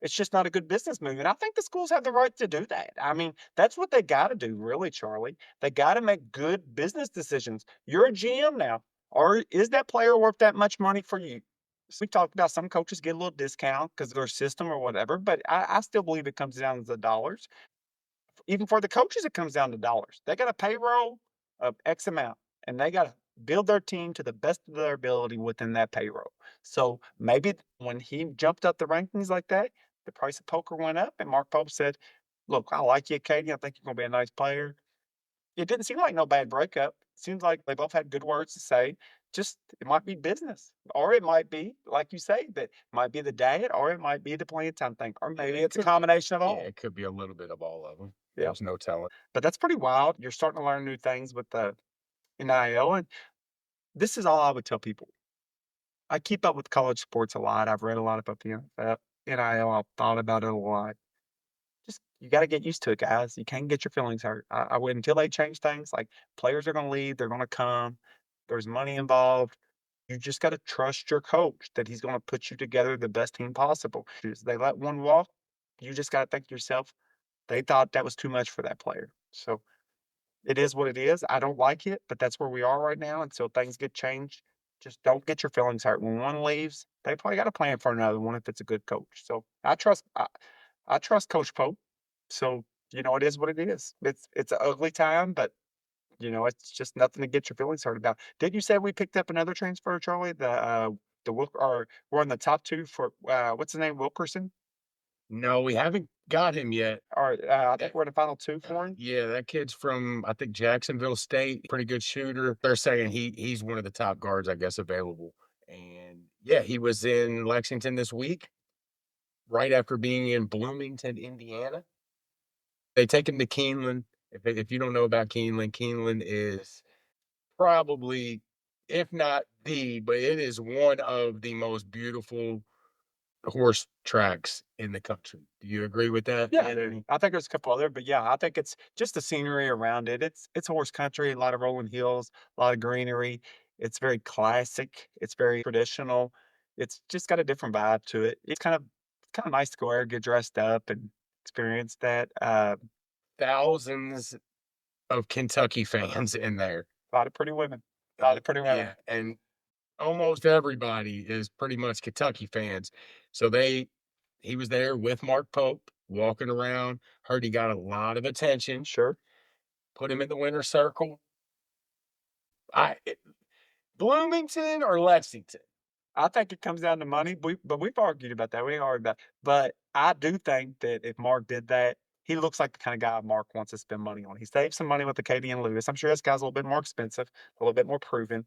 It's just not a good business move. And I think the schools have the right to do that. I mean, that's what they got to do, really, Charlie. They got to make good business decisions. You're a GM now. Or is that player worth that much money for you? So we talked about some coaches get a little discount because of their system or whatever, but I still believe it comes down to the dollars. Even for the coaches, it comes down to dollars. They got a payroll of X amount, and they got to build their team to the best of their ability within that payroll. So maybe when he jumped up the rankings like that, the price of poker went up, and Mark Pope said, "Look, I like you, Katie. I think you're going to be a nice player." It didn't seem like no bad breakup. It seems like they both had good words to say. Just it might be business, or it might be like you say that it might be the diet, or it might be the playing time thing, or maybe it's a combination of all.
Yeah, it could be a little bit of all of them.
Yeah.
There's no telling.
But that's pretty wild. You're starting to learn new things with the NIL. And this is all I would tell people. I keep up with college sports a lot. I've read a lot about the NIL. I've thought about it a lot. Just, you got to get used to it, guys. You can't get your feelings hurt. I would until they change things. Like players are going to leave, they're going to come. There's money involved. You just got to trust your coach that he's going to put you together the best team possible. If they let one walk, you just got to think to yourself, they thought that was too much for that player. So it is what it is. I don't like it, but that's where we are right now until things get changed. Just don't get your feelings hurt. When one leaves, they probably got a plan for another one if it's a good coach. So I trust Coach Pope. So, it is what it is. It's an ugly time, but it's just nothing to get your feelings hurt about. Did you say we picked up another transfer, Charlie? Or we're in the top two for what's his name, Wilkerson?
No, we haven't got him yet.
Or I think we're in the final two for him.
Yeah, that kid's from, I think, Jacksonville State. Pretty good shooter. They're saying he's one of the top guards, I guess, available. And yeah, he was in Lexington this week, right after being in Bloomington, Indiana. They take him to Keeneland. If you don't know about Keeneland is probably, if not but it is one of the most beautiful horse tracks in the country. Do you agree with that?
Yeah, I think there's a couple other, but yeah, I think it's just the scenery around it. It's horse country, a lot of rolling hills, a lot of greenery. It's very classic. It's very traditional. It's just got a different vibe to it. It's kind of nice to go there, get dressed up, and experience that.
Thousands of Kentucky fans in there.
A lot of pretty women. A lot of pretty women.
Yeah, and almost everybody is pretty much Kentucky fans. So he was there with Mark Pope, walking around. Heard he got a lot of attention.
Sure.
Put him in the winner's circle. Bloomington or Lexington?
I think it comes down to money, but we've argued about that. We ain't argued about it. But I do think that if Mark did that, he looks like the kind of guy Mark wants to spend money on. He saved some money with the Katie and Lewis. I'm sure this guy's a little bit more expensive, a little bit more proven.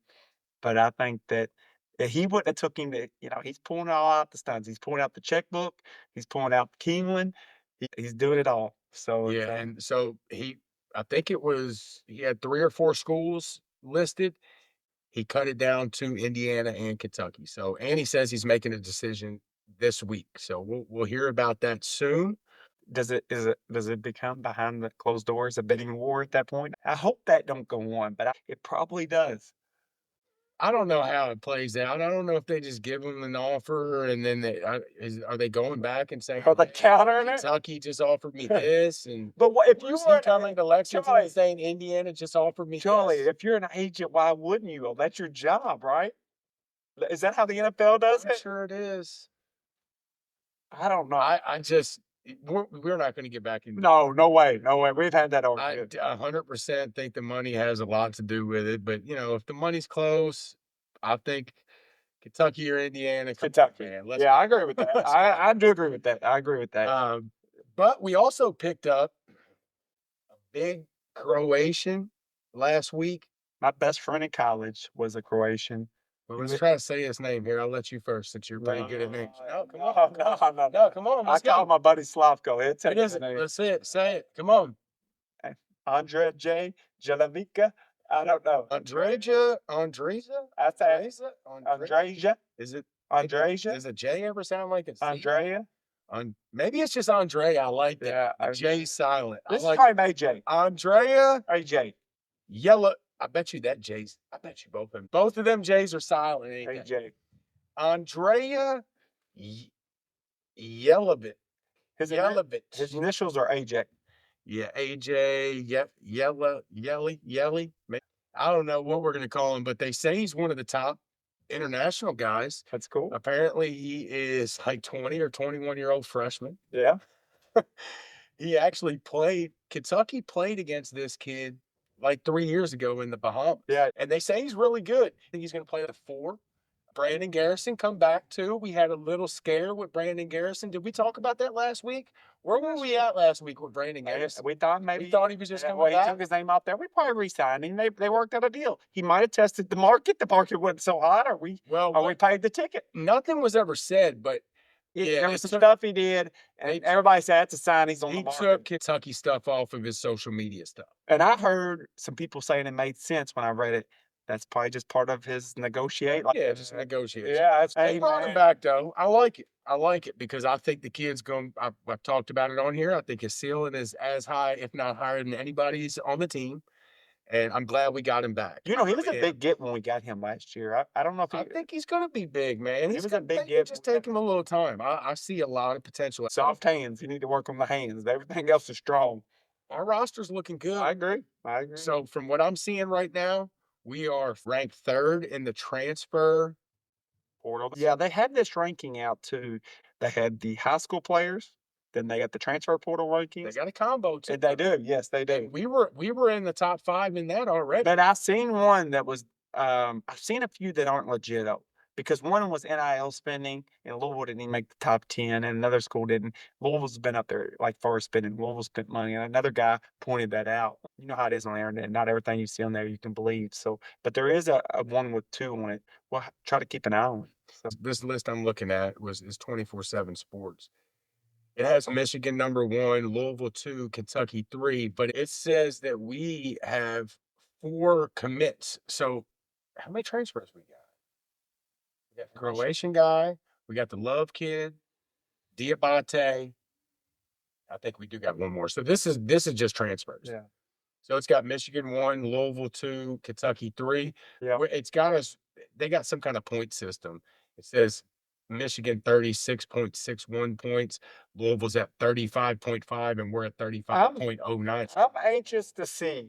But I think that he wouldn't have took him to, he's pulling all out the stunts. He's pulling out the checkbook. He's pulling out Keeneland. He's doing it all. So
yeah, and so I think he had 3 or 4 schools listed. He cut it down to Indiana and Kentucky. So, and he says he's making a decision this week. So we'll hear about that soon.
Does it become behind the closed doors a bidding war at that point? I hope that don't go on, but it probably does.
I don't know how it plays out. I don't know if they just give him an offer and then are they going back and saying,
are they countering it?
Kentucky just offered me this, and
but what, if you were
coming to Lexington and saying Indiana just offered me
Charlie,
this?
If you're an agent, why wouldn't you? Well, that's your job, right? Is that how the NFL does it?
Sure it is.
I don't know.
I just we're not going to get back in.
No way. We've had that
I
argument.
100% think the money has a lot to do with it. But, if the money's close, I think Kentucky or Indiana.
Kentucky.
Man,
Yeah, I agree with that. I do agree with that. I agree with that.
But we also picked up a big Croatian last week.
My best friend in college was a Croatian.
Well, let's try to say his name here. I'll let you first since you're pretty good at names.
No, come on.
No, come on.
I call my buddy Slavko.
It is. Let's say it. Say it. Come on.
Andrea J. Jelavica. I don't know.
Andreja?
I say Andreja.
Is it
Andreja?
Does a J ever sound like it's
Andrea?
Maybe it's just Andrea. I like that.
Yeah.
The J silent.
This is probably AJ.
Andrea
AJ.
Yellow. I bet you that J's. I bet you both of them. Both of them J's are silent.
AJ.
Andrea Yelovit.
His initials are AJ.
Yeah, AJ. Yep. Yelly. I don't know what we're gonna call him, but they say he's one of the top international guys.
That's cool.
Apparently, he is like 20 or 21-year-old freshman.
Yeah.
He actually Kentucky played against this kid like 3 years ago in the Bahamas.
Yeah.
And they say he's really good. I think he's going to play the 4. Brandon Garrison come back too. We had a little scare with Brandon Garrison. Did we talk about that last week? Where were we at last week with Brandon Garrison?
We thought
he was just coming back.
He took his name out there. We probably re-signed him. They worked out a deal. He might have tested the market. The market wasn't so hot, or we paid the ticket.
Nothing was ever said, but
there was some stuff he did, and everybody said that's a sign he's on the market.
He took Kentucky stuff off of his social media stuff.
And I heard some people saying it made sense when I read it. That's probably just part of his negotiate.
Just negotiation.
Yeah,
they brought him back though. I like it because I think the kid's going. I've talked about it on here. I think his ceiling is as high, if not higher, than anybody's on the team. And I'm glad we got him back.
He was a big get when we got him last year. I don't know if
I think he's going to be big, man.
He was a big get.
Just take him a little time. I see a lot of potential.
Soft hands. You need to work on the hands. Everything else is strong.
Our roster's looking good.
I agree.
So from what I'm seeing right now, we are ranked 3rd in the transfer
portal. Yeah, they had this ranking out too. They had the high school players, then they got the transfer portal rankings.
They got a combo too.
They do. Yes, they do.
We were in the top 5 in that already.
But I've seen one that was I've seen a few that aren't legit though. Because one was NIL spending, and Louisville didn't even make the top 10, and another school didn't. Louisville's been up there like far spending. Louisville spent money, and another guy pointed that out. You know how it is on the internet. Not everything you see on there you can believe. So, but there is a one with 2 on it. Well, try to keep an eye on it. So.
This list I'm looking at is 24/7 Sports. It has Michigan number 1, Louisville 2, Kentucky 3, but it says that we have 4 commits. So, how many transfers we got? We got the Croatian guy. We got the Love kid, Diabate. I think we do got one more. So this is just transfers.
Yeah.
So it's got Michigan 1, Louisville 2, Kentucky 3.
Yeah.
It's got us. They got some kind of point system. It says Michigan 36.61 points. Louisville's at 35.5, and we're at 35.09.
I'm anxious to see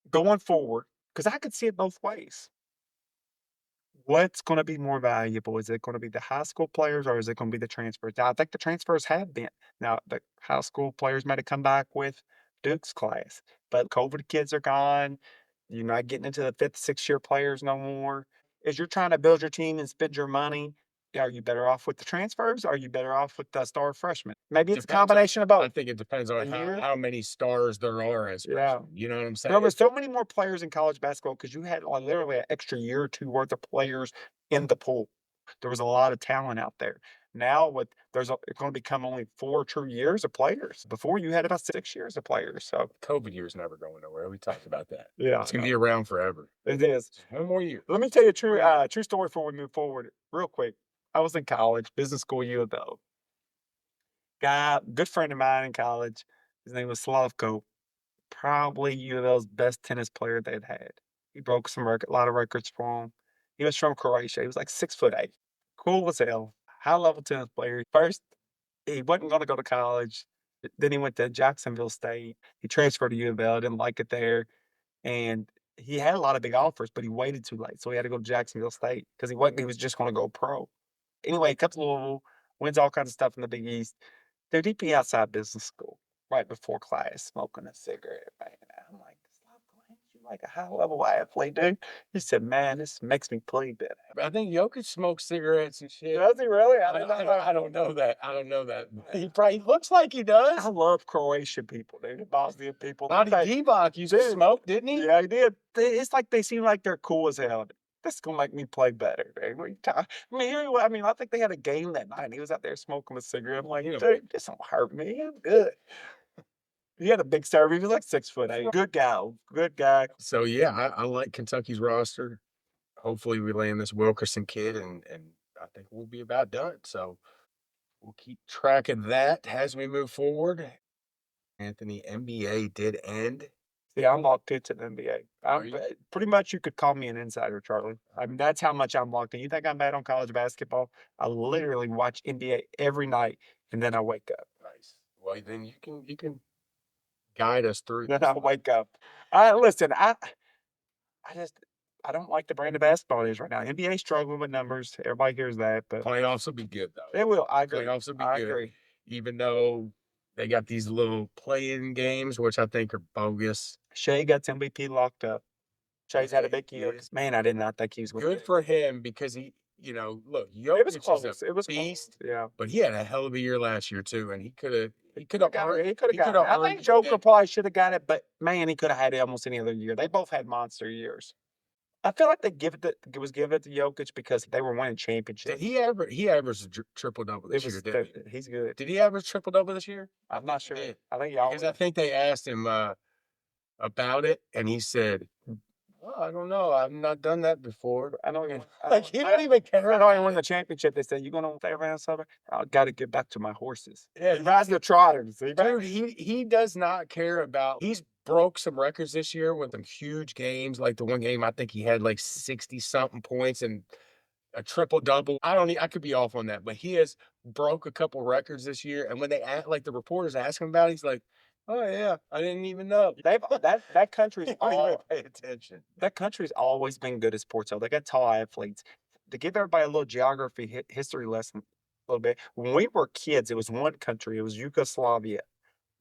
going forward because I could see it both ways. What's going to be more valuable? Is it going to be the high school players or is it going to be the transfers? Now, I think the transfers have been. Now, the high school players might have come back with Duke's class, but COVID kids are gone. You're not getting into the 5th, 6th year players no more. As you're trying to build your team and spend your money, are you better off with the transfers? Or are you better off with the star freshmen? Maybe it's a combination of both.
I think it depends on how many stars there are as freshmen. You know what I'm saying?
There were so many more players in college basketball because you had literally an extra year or 2 worth of players in the pool. There was a lot of talent out there. Now, it's going to become only 4 true years of players. Before, you had about 6 years of players. So
COVID year's never going nowhere. We talked about that.
Yeah,
it's going to be around forever.
It is.
Just one more year.
Let me tell you a true story before we move forward, real quick. I was in college, business school, U of L. Guy, good friend of mine in college. His name was Slavko. Probably U of L's best tennis player they'd had. He broke a lot of records for him. He was from Croatia. He was like 6'8". Cool as hell. High-level tennis player. First, he wasn't going to go to college. Then he went to Jacksonville State. He transferred to U of L. Didn't like it there. And he had a lot of big offers, but he waited too late. So he had to go to Jacksonville State because he was just going to go pro. Anyway, he comes to Louisville, wins all kinds of stuff in the Big East. Dude, he'd be outside business school right before class smoking a cigarette, man. I'm like, stop playing. You like a high level athlete, dude. He said, man, this makes me play better.
I think Jokic smokes cigarettes and shit.
Does he really?
I don't know that. I don't know that. He probably looks like he does.
I love Croatian people, dude. Bosnian people.
Vlade Divac used to
Dude.
smoke, didn't he?
Yeah, he did. It's like they seem like they're cool as hell. This is gonna make me play better, dude. What are you I mean, I mean, I think they had a game that night. And he was out there smoking a cigarette. I'm like, dude, this don't hurt me. I'm good. He had a big serve. He was like 6'8". Good guy. Good guy.
So yeah, I like Kentucky's roster. Hopefully we land this Wilkerson kid and I think we'll be about done. So we'll keep track of that as we move forward. Anthony, NBA did end.
Yeah, I'm locked into the NBA.
Are you?
Pretty much you could call me an insider, Charlie. I mean, that's how much I'm locked in. You think I'm bad on college basketball? I literally watch NBA every night and then I wake up.
Nice. Well, then you can guide us through.
Then I wake up. Listen, I don't like the brand of basketball it is right now. NBA struggling with numbers. Everybody hears that, but
Playoffs will be good though.
it will. I agree.
Playoffs will be
I
good.
agree.
Even though they got these little play-in games, which I think are bogus.
Shea got MVP locked up. Shea's had a big year.
Yes.
Man, I did not think he was going
Good for him because he, look,
It was
Jokic
close.
is a
It was
beast,
close. Yeah.
but he had a hell of a year last year too, and he could have
He could have got it. I think
earned
Joker
it.
probably should have got it, but man, he could have had it almost any other year. They both had monster years. I feel like was given it to Jokic because they were winning championships.
Did he averaged triple double this year? Didn't he?
He's good.
Did he average triple double this year?
I'm not sure.
Yeah.
I think y'all.
Because I think they asked him about it, and he said, "Well, I don't know. I've not done that before."
I know.
Like he don't even care.
I know he won the championship. They said, "You gonna stay around summer?" I got to get back to my horses.
Yeah,
He rides the trotters.
dude, he does not care about. He's broke some records this year with some huge games. Like the one game, I think he had like 60 something points and a triple double. I could be off on that, but he has broke a couple records this year. And when like the reporters ask him about it, he's like, "Oh yeah, I didn't even know."
That country's
Oh, pay attention.
That country's always been good at sports. So they got tall athletes. To give everybody a little geography history lesson, a little bit. When we were kids, it was one country. It was Yugoslavia,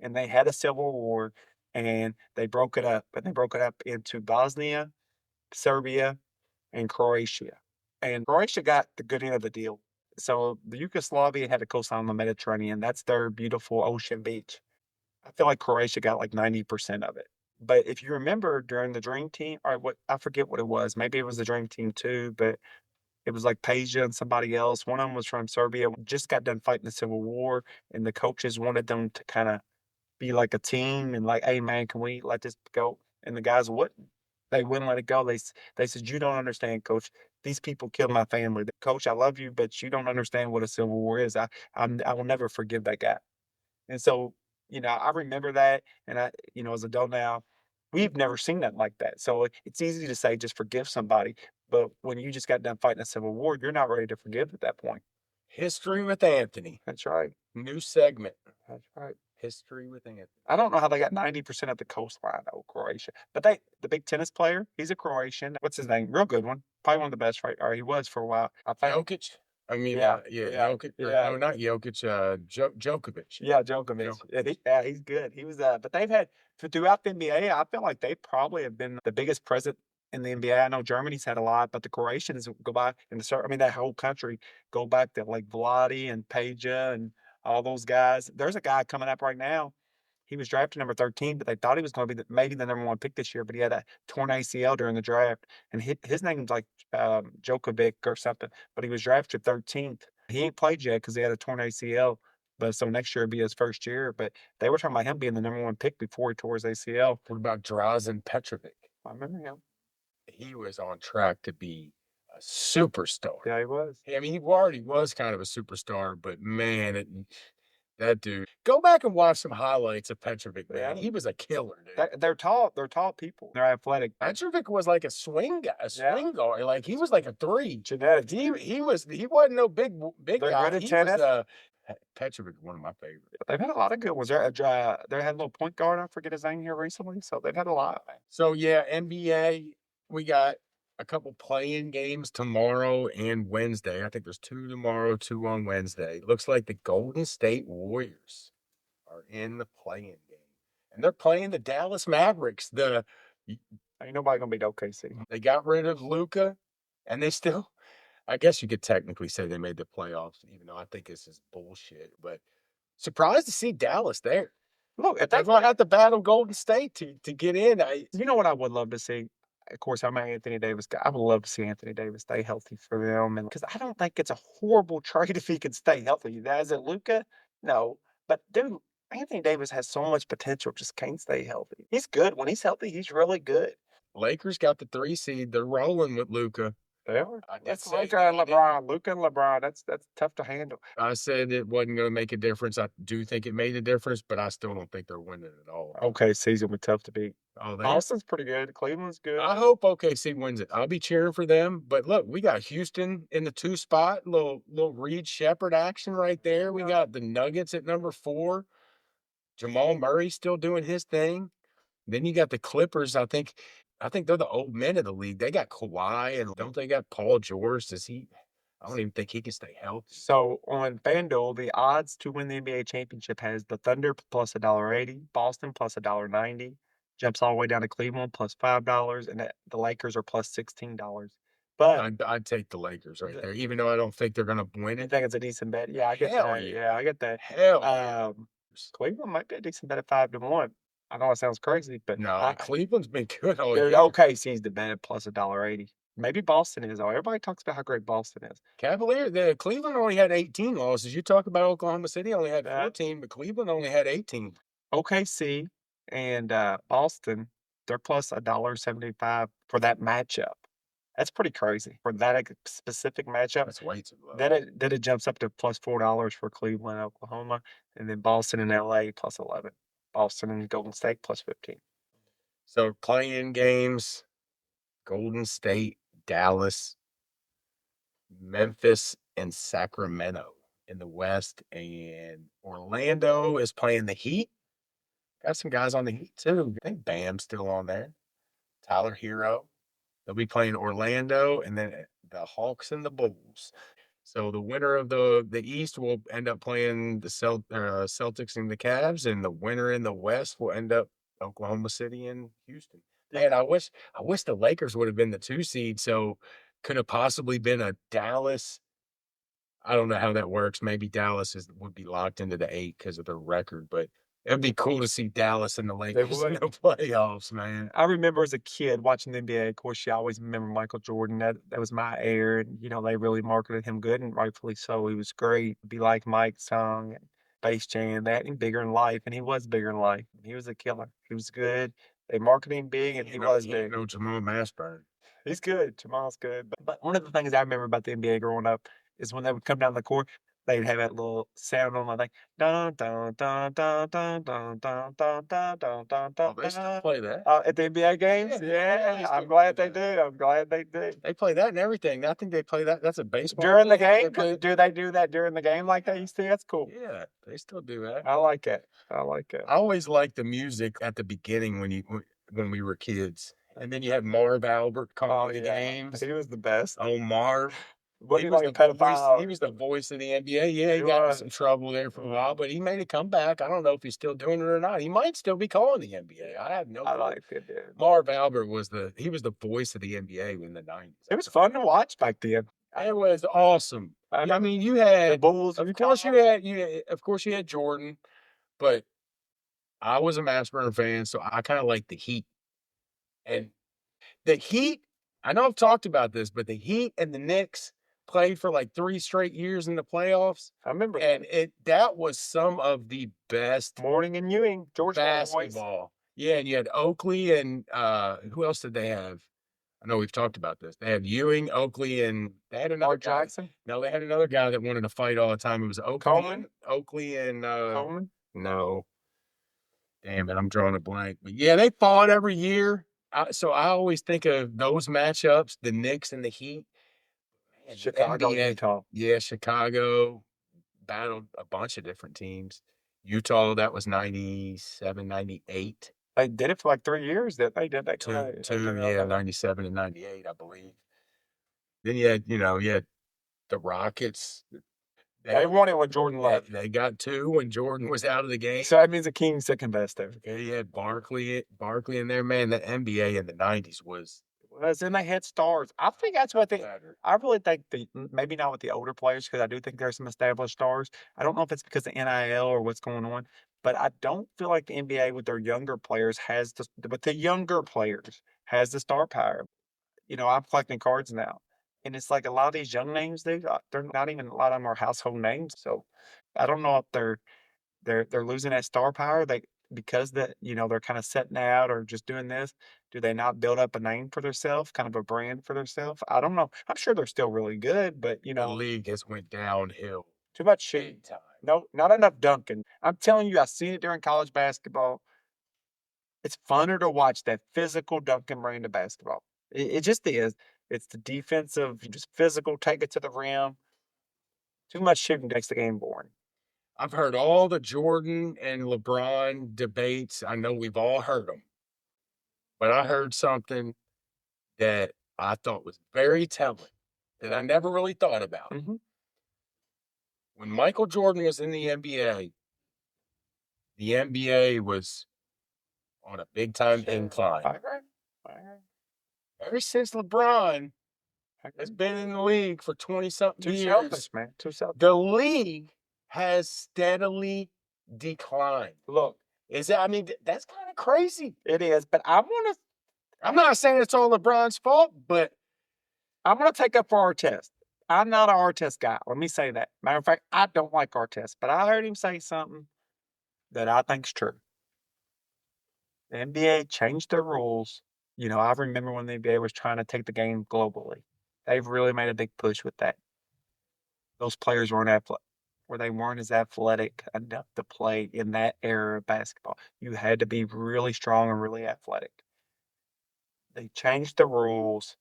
and they had a civil war, and they broke it up. And they broke it up into Bosnia, Serbia, and Croatia. And Croatia got the good end of the deal. So the Yugoslavia had a coastline on the Mediterranean. That's their beautiful ocean beach. I feel like Croatia got like 90% of it. But if you remember during the Dream Team, or what I forget what it was. Maybe it was the Dream Team too, but it was like Peja and somebody else. One of them was from Serbia. Just got done fighting the Civil War, and the coaches wanted them to kind of be like a team and like, hey man, can we let this go? And the guys wouldn't. They wouldn't let it go. They said, you don't understand, coach. These people killed my family. Coach, I love you, but you don't understand what a Civil War is. I will never forgive that guy. And so, I remember that, and as an adult now, we've never seen that like that. So it's easy to say just forgive somebody, but when you just got done fighting a civil war, you're not ready to forgive at that point.
History with Anthony.
That's right.
New segment.
That's right.
History with Anthony.
I don't know how they got 90% of the coastline of Croatia, but the big tennis player, he's a Croatian. What's his name? Real good one. Probably one of the best, right? Or he was for a while. I think.
Jokic. I mean,
Yeah,
Jokic.
yeah.
No, not Jokic. Djokovic.
Yeah, Djokovic. Yeah, he's good. He was, but they've had throughout the NBA. I feel like they probably have been the biggest present in the NBA. I know Germany's had a lot, but the Croatians go back that whole country go back to like Vladi and Peja and all those guys. There's a guy coming up right now. He was drafted number 13, but they thought he was going to be maybe the number one pick this year, but he had a torn ACL during the draft. And his name's like Djokovic or something, but he was drafted 13th. He ain't played yet because he had a torn ACL. But so next year will be his first year. But they were talking about him being the number one pick before he tore his ACL.
What about Drazen Petrovic?
I remember him.
He was on track to be a superstar.
Yeah, he was.
I mean, he already was kind of a superstar, but man, that dude. Go back and watch some highlights of Petrovic, man.
Yeah.
He was a killer, dude.
They're tall. They're tall people. They're athletic.
Petrovic was like a swing guy, guard. Like he was like a 3.
Genetic.
He wasn't no big
They're
guy.
good at
He
tennis.
was, Petrovic, one of my favorites.
They've had a lot of good ones. They had a little point guard. I forget his name here recently. So they've had a lot.
So yeah, NBA, we got a couple play-in games tomorrow and Wednesday. I think there's 2 tomorrow, 2 on Wednesday. Looks like the Golden State Warriors are in the play-in game, and they're playing the Dallas Mavericks.
Ain't nobody gonna beat OKC.
They got rid of Luka, and they still, I guess you could technically say they made the playoffs, even though I think this is bullshit. But surprised to see Dallas there.
Look, if
They're
they
going to have to battle Golden State to get in.
You know what I would love to see? Of course, I'm an Anthony Davis guy. I would love to see Anthony Davis stay healthy for them, and because I don't think it's a horrible trade if he can stay healthy. Is it Luca? No, but dude, Anthony Davis has so much potential, just can't stay healthy. He's good when he's healthy. He's really good.
Lakers got the 3 seed. They're rolling with Luka.
They are.
I did
That's
say
Luca
that.
and LeBron. Luca and LeBron. That's tough to handle.
I said it wasn't going to make a difference. I do think it made a difference, but I still don't think they're winning at all.
OKC's gonna be tough to beat.
Oh,
Boston's pretty good. Cleveland's good.
I hope OKC wins it. I'll be cheering for them. But look, we got Houston in the 2 spot. Little Reed Shepherd action right there. We got the Nuggets at number 4. Jamal Murray still doing his thing. Then you got the Clippers. I think they're the old men of the league. They got Kawhi, and don't they got Paul George? I don't even think he can stay healthy.
So on FanDuel, the odds to win the NBA championship has the Thunder plus $1.80, Boston plus $1.90, jumps all the way down to Cleveland plus $5, and the Lakers are plus $16. But
I'd take the Lakers right
The-
there, even though I don't think they're going to win
I
it.
think it's a decent bet. Yeah, I get
Hell
that.
yeah.
Yeah, I get that.
Hell yeah.
Cleveland might be a decent bet at 5-1. I know it sounds crazy, but
No, Cleveland's been good all
dude,
year.
OKC's the bet at plus $1.80. Maybe Boston is. Everybody talks about how great Boston is.
The Cleveland only had 18 losses. You talk about Oklahoma City only had
Yeah.
14, but Cleveland only had 18.
OKC and Boston, they're plus $1.75 for that matchup. That's pretty crazy for that specific matchup.
That's way too low.
Then it jumps up to plus $4 for Cleveland, Oklahoma, and then Boston and LA plus 11. Boston and Golden State plus 15.
So play-in games, Golden State, Dallas, Memphis, and Sacramento in the West, and Orlando is playing the Heat. Got some guys on the Heat too. I think Bam's still on there. Tyler Hero. They'll be playing Orlando, and then the Hawks and the Bulls. So the winner of the East will end up playing the Celtics and the Cavs, and the winner in the West will end up Oklahoma City and Houston. Man, I wish the Lakers would have been the 2 seed, so could have possibly been a Dallas. I don't know how that works. Maybe Dallas would be locked into the 8 because of their record, but it'd be cool to see Dallas and the Lakers in the playoffs, man.
I remember as a kid watching the NBA. Of course, you always remember Michael Jordan. That was my era. And, they really marketed him good, and rightfully so. He was great. Be like Mike song, and Space Jam, that and Bigger in Life, and he was bigger in life. He was a killer. He was good. They marketed him big, and he was big.
No Jamal Mashburn.
He's good. Jamal's good. But one of the things I remember about the NBA growing up is when they would come down the court, they'd have that little sound on the thing. Dun, dun, dun, dun, dun, dun, dun, dun, dun, dun, dun,
Oh, they still play that.
at the NBA games?
Yeah,
Yeah, I'm glad they do. I'm glad they do.
They play that and everything. I think they play that. That's a baseball
During the
game.
game? Do they do that during the game like they used to? That's cool.
Yeah, they still do that.
I like it. I like it.
I always liked the music at the beginning when we were kids. And then you had Marv Albert calling the games.
He was the best.
Oh, Marv.
What
He
he
was
like a
the voice,
pedophile?
he was the voice of the NBA. Yeah, he
He
got in
was.
some trouble there for a while, but he made a comeback. I don't know if he's still doing it or not. He might still be calling the NBA. I have no
I
clue.
like it, dude.
Marv Albert was the voice of the NBA in the 90s.
It was fun to watch back then.
It was awesome. I mean, you
The
had
Bulls.
of course you had Jordan, but I was a Mashburn fan, so I kind of like the Heat. And the Heat, I know I've talked about this, but the Heat and the Knicks played for like 3 straight years in the playoffs,
I remember
and that was some of the best
Morning and Ewing, George boys.
basketball. Yeah, and you had Oakley and who else did they have? I know we've talked about this. They had Ewing, Oakley, and they had another
Mark
guy.
Jackson,
No, they had another guy that wanted to fight all the time. It was Oakley.
Coleman?
Oakley and
Coleman.
no. Damn it, I'm drawing a blank. But yeah, they fought every year. So I always think of those matchups, the Knicks and the Heat. Man, the
Chicago,
NBA
Utah.
Yeah, Chicago battled a bunch of different teams. Utah, that was 97, 98.
They did it for like 3 years. That they did that.
Two, yeah, 97 and 98, I believe. Then you had the Rockets.
They won it when Jordan left.
They got 2 when Jordan was out of the game.
So that means the King's second best ever.
Okay, you had Barkley in there, man. The NBA in the 90s was
Then they had stars. I think that's what
better.
I really think maybe not with the older players because I do think there's some established stars. I don't know if it's because of NIL or what's going on, but I don't feel like the NBA with their younger players has the star power. I'm collecting cards now, and it's like a lot of these young names, they're not even a lot of them are household names. So I don't know if they're losing that star power. Because they're kind of setting out or just doing this. Do they not build up a name for themselves, kind of a brand for themselves? I don't know. I'm sure they're still really good, but
The league has went downhill.
too much shooting.
Big time.
No, not enough dunking. I'm telling you, I seen it during college basketball. It's funner to watch that physical dunking brand of basketball. It just is. It's the defensive, just physical, take it to the rim. Too much shooting makes the game boring.
I've heard all the Jordan and LeBron debates. I know we've all heard them. But I heard something that I thought was very telling that I never really thought about.
Mm-hmm.
When Michael Jordan was in the NBA was on a big-time incline.
I agree.
Ever since LeBron has been in the league for 20-something years.
Too selfish, man. Too selfish.
The league has steadily declined.
Look,
that's kind of crazy.
it is, but
I'm not saying it's all LeBron's fault, but
I'm gonna take up for Artest. I'm not an Artest guy. Let me say that. Matter of fact, I don't like Artest, but I heard him say something that I think's true. The NBA changed their rules. I remember when the NBA was trying to take the game globally. They've really made a big push with that. Those players weren't as athletic enough to play in that era of basketball. You had to be really strong and really athletic. They changed the rules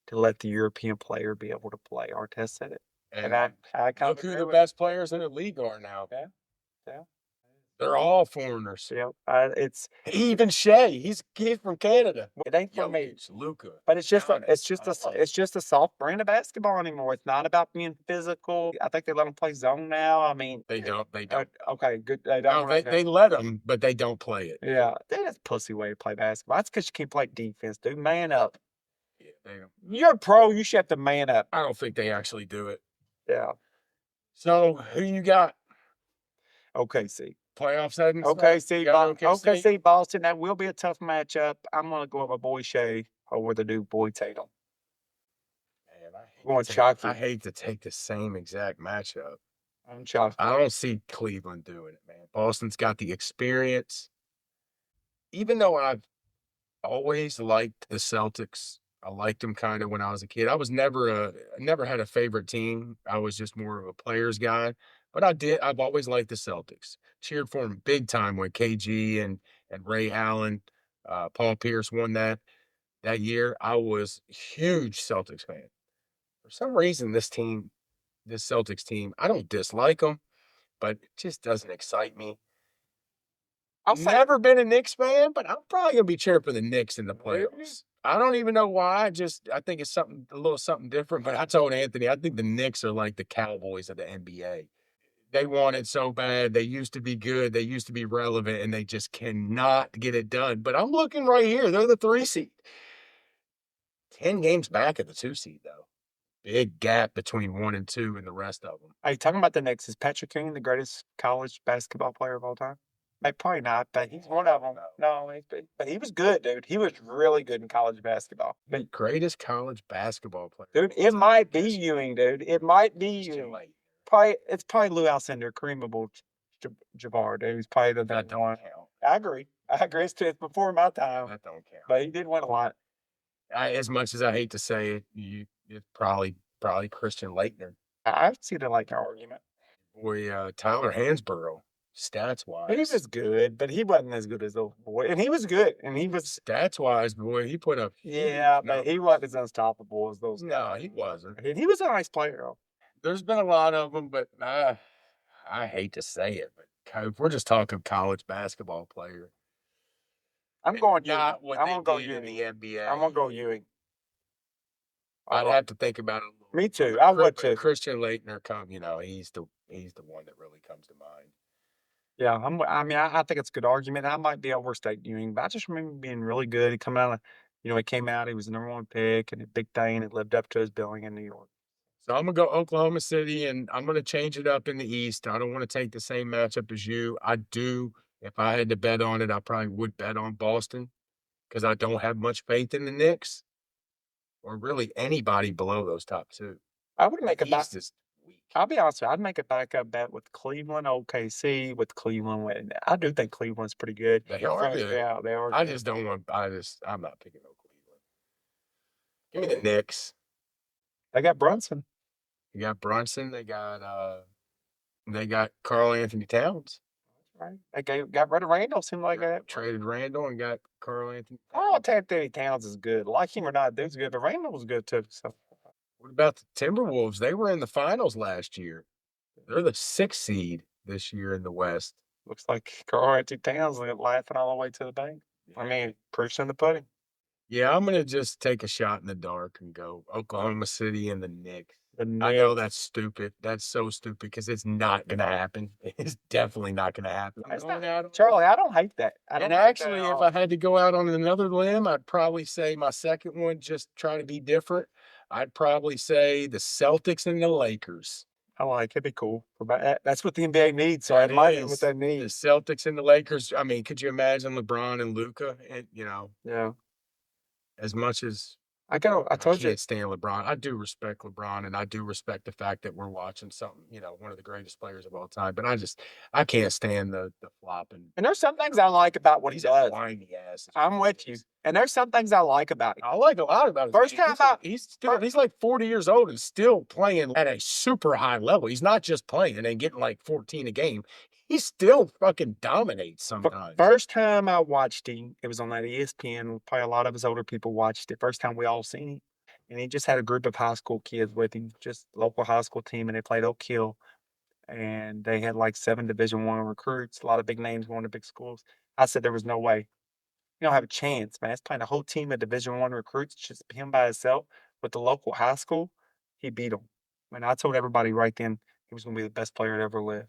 to let the European player be able to play. Artest said it.
and
I kind
look
of
who
agree
the
with
best players in the league are now.
Yeah.
They're all foreigners.
Yeah.
Even Shea, he's from Canada.
It ain't for me.
Luka.
But it's just
Giannis.
it's just a soft brand of basketball anymore. It's not about being physical. I think they let them play zone now. I mean,
They don't.
okay, good. They
No,
don't.
they let them, but they don't play it.
Yeah, that's a pussy way to play basketball. That's because you can't play defense, dude. Man up.
Yeah, they don't.
You're a pro. You should have to man up.
I don't think they actually do it.
Yeah.
So who you got?
OKC.
Playoff settings?
OKC, Boston. That will be a tough matchup. I'm gonna go with my boy Shea over the dude boy Tatum.
Man,
chalky.
I hate to take the same exact matchup.
I'm chalky.
I don't see Cleveland doing it, man. Boston's got the experience. Even though I've always liked the Celtics, I liked them kind of when I was a kid. I was never had a favorite team. I was just more of a players guy. But I've always liked the Celtics. Cheered for them big time when KG and Ray Allen, Paul Pierce won that year. I was a huge Celtics fan. For some reason, this Celtics team, I don't dislike them, but it just doesn't excite me. I've never been a Knicks fan, but I'm probably gonna be cheering for the Knicks in the playoffs. I don't even know why. I think it's a little something different. But I told Anthony, I think the Knicks are like the Cowboys of the NBA. They want it so bad. They used to be good. They used to be relevant, and they just cannot get it done. But I'm looking right here. They're the 3 seed. 10 games back of the 2 seed, though. Big gap between 1 and 2 and the rest of them.
Are you talking about the Knicks? Is Patrick King the greatest college basketball player of all time? Probably not, but he's one of them. No, but he was good, dude. He was really good in college basketball.
But greatest college basketball player.
Dude, it might be Ewing, dude. It might be Ewing. It's probably Lou Alcindor, Kareem Abdul-Jabbar, dude. He's probably the
that don't count.
I agree. It's before my time.
That don't count.
But he did win a lot.
As much as I hate to say it, it's probably Christian Laettner.
I see the Laettner argument.
Boy, Tyler Hansborough, stats-wise.
He was good, but he wasn't as good as those boys. And he was good. And he was...
Stats-wise, boy, he put up...
Yeah, but he wasn't as unstoppable as those guys.
No, he wasn't.
He was a nice player, though.
There's been a lot of them, but I hate to say it, but if we're just talking college basketball player,
I'm going Ewing.
Not what
I'm
they
gonna go
did in the
Ewing.
NBA.
I'm gonna go Ewing.
I'd have to think about it a little.
Me too.
But
I would too.
Christian Laettner he's the one that really comes to mind.
Yeah, I think it's a good argument. I might be overstating Ewing, but I just remember him being really good. He come out of, he came out. He was the #1 pick and a big thing. It lived up to his billing in New York.
So I'm gonna go Oklahoma City, and I'm gonna change it up in the East. I don't want to take the same matchup as you. I do. If I had to bet on it, I probably would bet on Boston because I don't have much faith in the Knicks or really anybody below those top two.
I would make
The
a
East is weak.
I'll be honest with you, I'd make a backup bet with Cleveland, OKC, with Cleveland. I do think Cleveland's pretty good.
They are good.
Yeah, they are.
I just don't want. I'm not picking on Cleveland. Give me the Knicks.
They got Brunson.
You got Brunson. They got Karl Anthony Towns.
Right. They got rid of Randall. Seemed like that.
Traded Randall and got Karl Anthony.
Oh, Anthony Towns is good. Like him or not, dude's good. But Randall was good too. So.
What about the Timberwolves? They were in the finals last year. They're the 6th seed this year in the West.
Looks like Karl Anthony Towns laughing all the way to the bank. I mean, proof's in the pudding.
Yeah, I'm gonna just take a shot in the dark and go Oklahoma City and the Knicks.
The Knicks.
I know that's stupid. That's so stupid because it's not gonna happen. It's definitely not gonna happen.
Charlie, I don't hate that.
And actually, if I had to go out on another limb, I'd probably say my second one, just trying to be different. I'd probably say the Celtics and the Lakers.
I like it. It'd be cool. That's what the NBA needs. So I like what they need.
The Celtics and the Lakers. I mean, could you imagine LeBron and Luka?
Yeah.
As much as
I told you.
Can't stand LeBron. I do respect LeBron, and I do respect the fact that we're watching something, one of the greatest players of all time. But I can't stand the flopping.
And there's some things I like about what he does.
Whiny ass.
I'm with you. And there's some things I like about him.
I like a lot about it. He's like 40 years old and still playing at a super high level. He's not just playing and getting like 14 a game. He still fucking dominates sometimes.
First time I watched him, it was on that ESPN. Probably a lot of us older people watched it. First time we all seen him. And he just had a group of high school kids with him, just local high school team, and they played Oak Hill. And they had like 7 Division I recruits, a lot of big names going to big schools. I said there was no way. You don't have a chance, man. It's playing a whole team of Division I recruits, just him by himself with the local high school. He beat them. And I told everybody right then he was going to be the best player that ever lived.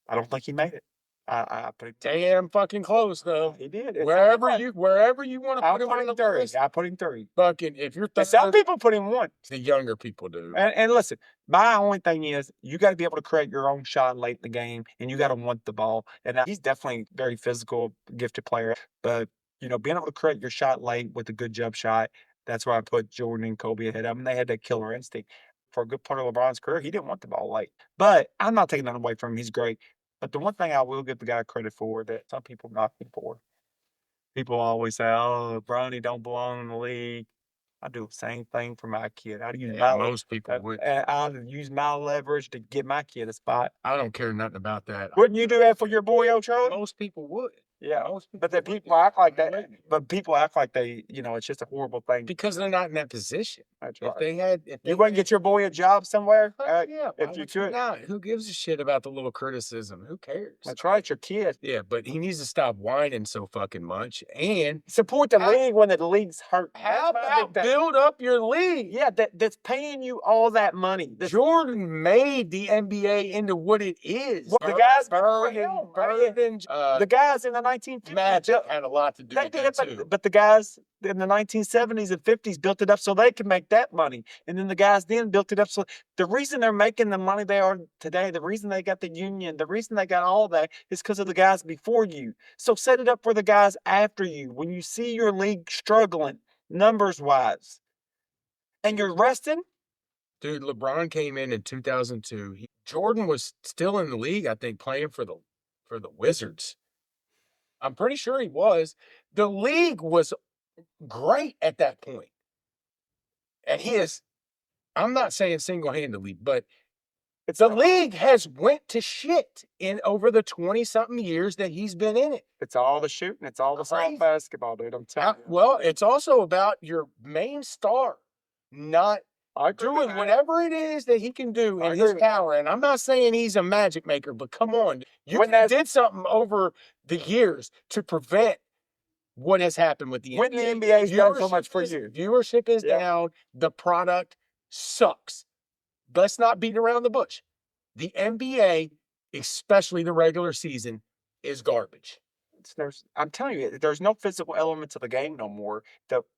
I don't think he made it. I put him
damn fucking close though.
He did.
Wherever you want to put him on the list,
I put him 3.
Fucking if you're
some people put him 1.
The younger people do.
And listen, my only thing is you got to be able to create your own shot late in the game, and you got to want the ball. And he's definitely a very physical, gifted player. But being able to create your shot late with a good jump shot, that's why I put Jordan and Kobe ahead of him. They had that killer instinct. For a good part of LeBron's career, he didn't want the ball late. But I'm not taking that away from him. He's great. But the one thing I will give the guy credit for that some people knock him for, people always say, "Oh, Bronny don't belong in the league." I do the same thing for my kid.
Most people would.
I'll use my leverage to get my kid a spot.
I don't care nothing about that.
Wouldn't you do that for your boy, Ocho?
Most people would.
Yeah, but then people act like that. But people act like they, it's just a horrible thing
because they're not in that position.
That's right.
If
you wouldn't get your boy a job somewhere,
yeah.
If you could,
who gives a shit about the little criticism? Who cares?
That's right, it's your kid.
Yeah, but he needs to stop whining so fucking much and
support the league when the league's hurt.
How about build up your league?
Yeah, that's paying you all that money.
Jordan made the NBA into what it is.
Well, the guys,
the
guys in the 1950s.
Magic had a lot to do with that too.
But the guys in the 1970s and 50s built it up so they could make that money. And then the guys then built it up so the reason they're making the money they are today, the reason they got the union, the reason they got all that is because of the guys before you. So set it up for the guys after you. When you see your league struggling, numbers-wise, and you're resting.
Dude, LeBron came in 2002. Jordan was still in the league, I think, playing for the Wizards. I'm pretty sure he was. The league was great at that point. And I'm not saying single-handedly, but the league has went to shit in over the 20-something years that he's been in it.
It's all the shooting. It's all the soft basketball, dude. I'm telling you.
Well, it's also about your main star not doing whatever it is that he can do in his power. And I'm not saying he's a magic maker, but come on. You did something over the years to prevent what has happened with the
When the
NBA.
NBA's done so
Viewership
much for
is-
you.
Viewership is
Yeah.
down. The product sucks. Let's not beat around the bush. The NBA, especially the regular season, is garbage.
I'm telling you, there's no physical elements of the game no more.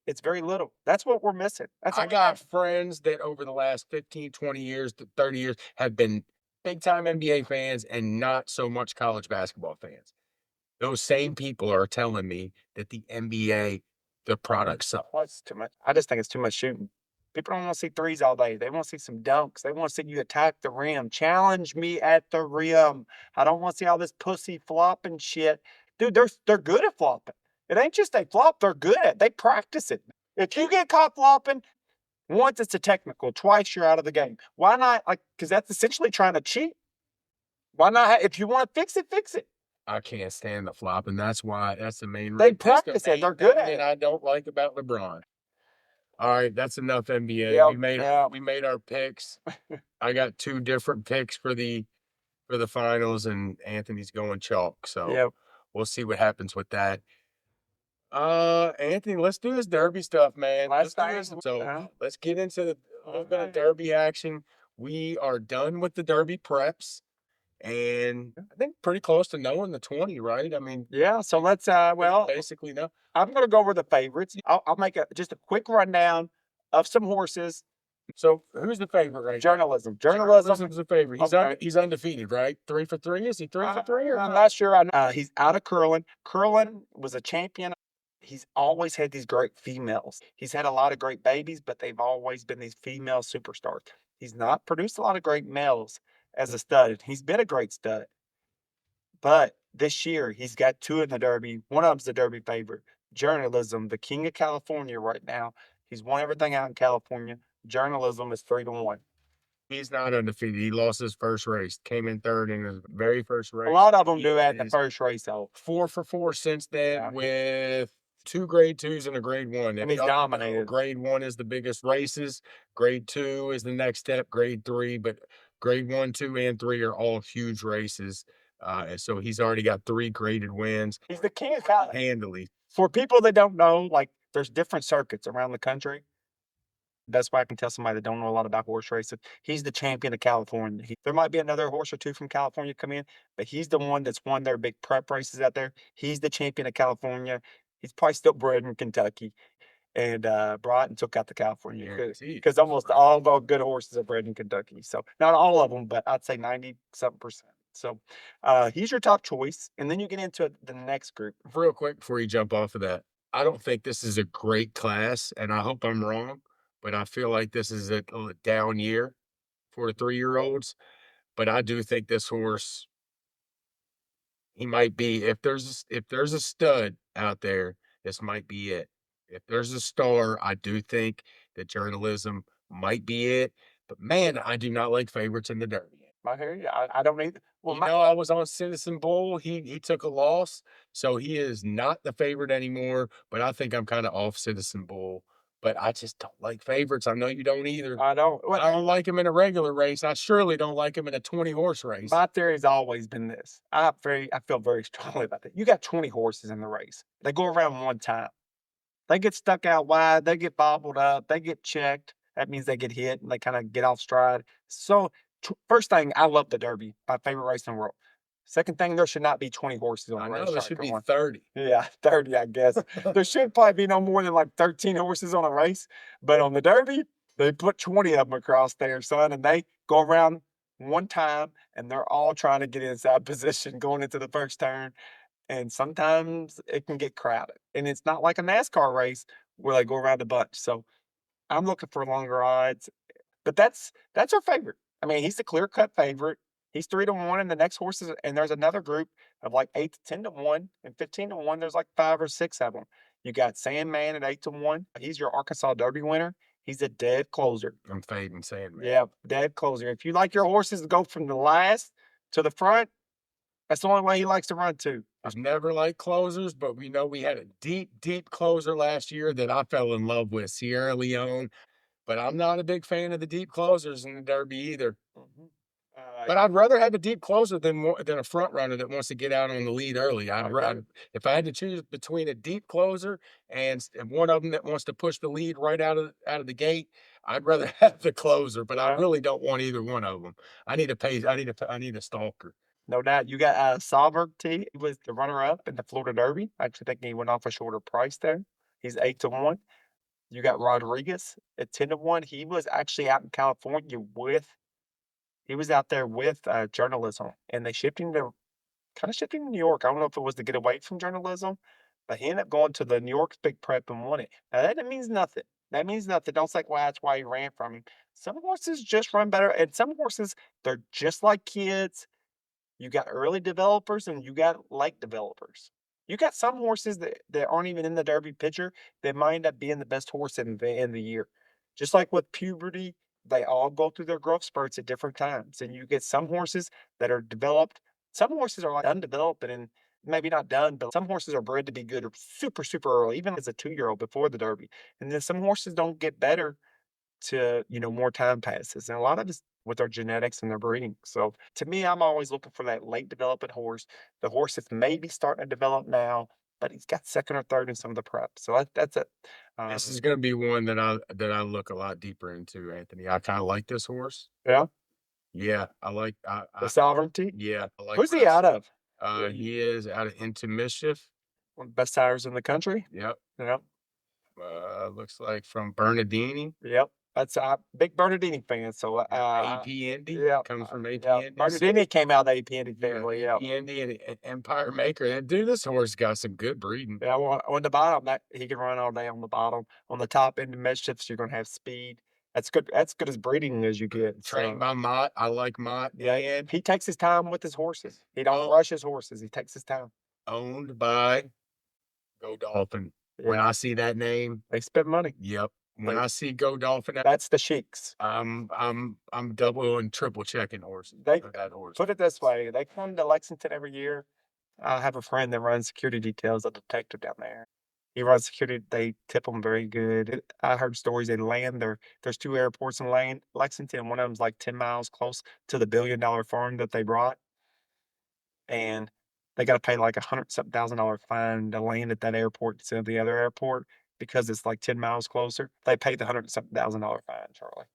It's very little. That's what we're missing. That's
I
all
got friends that over the last 15, 20 years to 30 years have been big time NBA fans and not so much college basketball fans. Those same people are telling me that the NBA, the product sucks.
It's too much. I just think it's too much shooting. People don't want to see threes all day. They want to see some dunks. They want to see you attack the rim. Challenge me at the rim. I don't want to see all this pussy flopping shit. Dude, they're good at flopping. It ain't just they flop, they're good at it. They practice it. If you get caught flopping, once it's a technical, twice you're out of the game. Why not? Like, because that's essentially trying to cheat. Why not? If you want to fix it, fix it.
I can't stand the flop, and that's the main
They
reason. That's the
practice it. They're
main
good
thing
at it.
that I don't like about LeBron. All right, that's enough NBA.
Yep,
We made our picks. I got 2 different picks for the finals, and Anthony's going chalk. So
Yep.
we'll see what happens with that. Anthony, let's do this Derby stuff, man. Let's get into the little bit of Derby action. We are done with the Derby preps, and I think pretty close to knowing the 20, right? I mean,
Yeah, so let's
basically know.
I'm gonna go over the favorites. I'll make just a quick rundown of some horses.
So who's the favorite right now?
Journalism's
the favorite.
Okay.
He's undefeated, right? 3 for 3. Is he 3 for 3 or
I'm
not?
not sure. I know. He's out of curling. Curling was a champion. He's always had these great females. He's had a lot of great babies, but they've always been these female superstars. He's not produced a lot of great males as a stud. He's been a great stud. But this year, he's got 2 in the Derby. One of them's the Derby favorite. Journalism, the king of California right now. He's won everything out in California. Journalism is 3-1.
He's not undefeated. He lost his first race. Came in third in his very first race.
A lot of them
He
do at the
is
first race, though.
4 for 4 since then
Yeah.
with 2 grade 2s and a grade 1.
And he's
y'all don't know,
dominated.
Grade 1 is the biggest races. Grade 2 is the next step. Grade 3, but grade 1, 2, and 3 are all huge races. And so he's already got 3 graded wins
He's the king of California.
handily.
For people that don't know, like, there's different circuits around the country. That's why I can tell somebody that don't know a lot about horse racing. He's the champion of California. There might be another horse or 2 from California come in, but he's the one that's won their big prep races out there. He's the champion of California. He's probably still bred in Kentucky and brought and took out the California
Guaranteed.
because almost all the good horses are bred in Kentucky. So not all of them, but I'd say 90-something%. So he's your top choice. And then you get into the next group.
Real quick before you jump off of that, I don't think this is a great class, and I hope I'm wrong, but I feel like this is a down year for the 3-year-olds. But I do think this horse, he might be, if there's a stud out there, this might be it. If there's a star, I do think that Journalism might be it. But man, I do not like favorites in the Derby.
I hear you. I don't either. Well,
I was on Citizen Bull. He took a loss, so he is not the favorite anymore. But I think I'm kind of off Citizen Bull. But I just don't like favorites. I know you don't either.
I don't.
I don't like him in a regular race. I surely don't like him in a 20-horse race.
My theory's always been this. I feel very strongly about that. You got 20 horses in the race. They go around one time. They get stuck out wide. They get bobbled up. They get checked. That means they get hit and they kind of get off stride. So, first thing, I love the Derby. My favorite race in the world. Second thing, there should not be 20 horses on the race.
There should be 30.
Yeah, 30, I guess. There should probably be no more than like 13 horses on a race. But on the Derby, they put 20 of them across there, son, and they go around one time, and they're all trying to get inside position going into the first turn. And sometimes it can get crowded. And it's not like a NASCAR race where they go around a bunch. So I'm looking for longer odds. But that's our favorite. I mean, he's the clear-cut favorite. He's 3-1, and the next horses, and there's another group of like 8 to 10-1, and 15-1. There's like 5 or 6 of them. You got Sandman at 8-1. He's your Arkansas Derby winner. He's a dead closer.
I'm fading Sandman.
Yeah, dead closer. If you like your horses to go from the last to the front, that's the only way he likes to run too.
I've never liked closers, but we know we had a deep, deep closer last year that I fell in love with, Sierra Leone. But I'm not a big fan of the deep closers in the Derby either.
Mm-hmm.
But I'd rather have a deep closer than a front runner that wants to get out on the lead early. If I had to choose between a deep closer and one of them that wants to push the lead right out of the gate, I'd rather have the closer. But I really don't want either one of them. I need a pace. I need a stalker.
No doubt. You got Sovereignty. He was the runner-up in the Florida Derby. I actually think he went off a shorter price there. He's 8-1. You got Rodriguez at 10-1. He was actually out in California he was out there with journalism, and they shipped him to New York. I don't know if it was to get away from journalism, but he ended up going to the New York Big Prep and won it. Now that means nothing. That means nothing. Don't say, well, that's why he ran from him. Some horses just run better, and some horses, they're just like kids. You got early developers and you got late developers. You got some horses that aren't even in the Derby picture that might end up being the best horse in the year. Just like with puberty, they all go through their growth spurts at different times. And you get some horses that are developed. Some horses are like undeveloped and maybe not done, but some horses are bred to be good super, super early, even as a 2-year-old before the Derby. And then some horses don't get better to, more time passes. And a lot of it's with their genetics and their breeding. So to me, I'm always looking for that late developing horse, the horse that's maybe starting to develop now, but he's got second or third in some of the prep. So that's it.
This is going to be one that I look a lot deeper into, Anthony. I kind of like this horse.
Yeah.
Yeah, I like
The Sovereignty.
Yeah, I like.
Who's he out of?
He is out of Into Mischief.
One of the best tires in the country.
Yep.
Yep.
Looks like from Bernardini.
Yep. That's a big Bernardini fan. So
AP Indy.
Yeah.
Comes from AP
Yeah.
Indy.
Bernardini came out of the AP Indy family. Yeah.
AP Indy and Empire Maker. And dude, this horse got some good breeding.
Yeah. Well, on the bottom, he can run all day on the bottom. On the top end of Mischiefs, you're gonna have speed. That's good. That's good as breeding as you get.
Trained by Mott. I like Mott.
Yeah, and he takes his time with his horses. He don't rush his horses. He takes his time.
Owned by Go Dolphin.
Yeah.
When I see that name,
they spend money.
Yep. When I see Go Dolphin,
that's the Sheiks.
I'm double and triple checking horses. That horse.
Put it this way: they come to Lexington every year. I have a friend that runs security details, a detective down there. He runs security. They tip them very good. I heard stories they land there. There's 2 airports in Lexington. One of them's like 10 miles close to the $1 billion farm that they brought. And they got to pay like $100,000 fine to land at that airport instead of the other airport because it's like 10 miles closer. They paid the $100,000 fine, Charlie.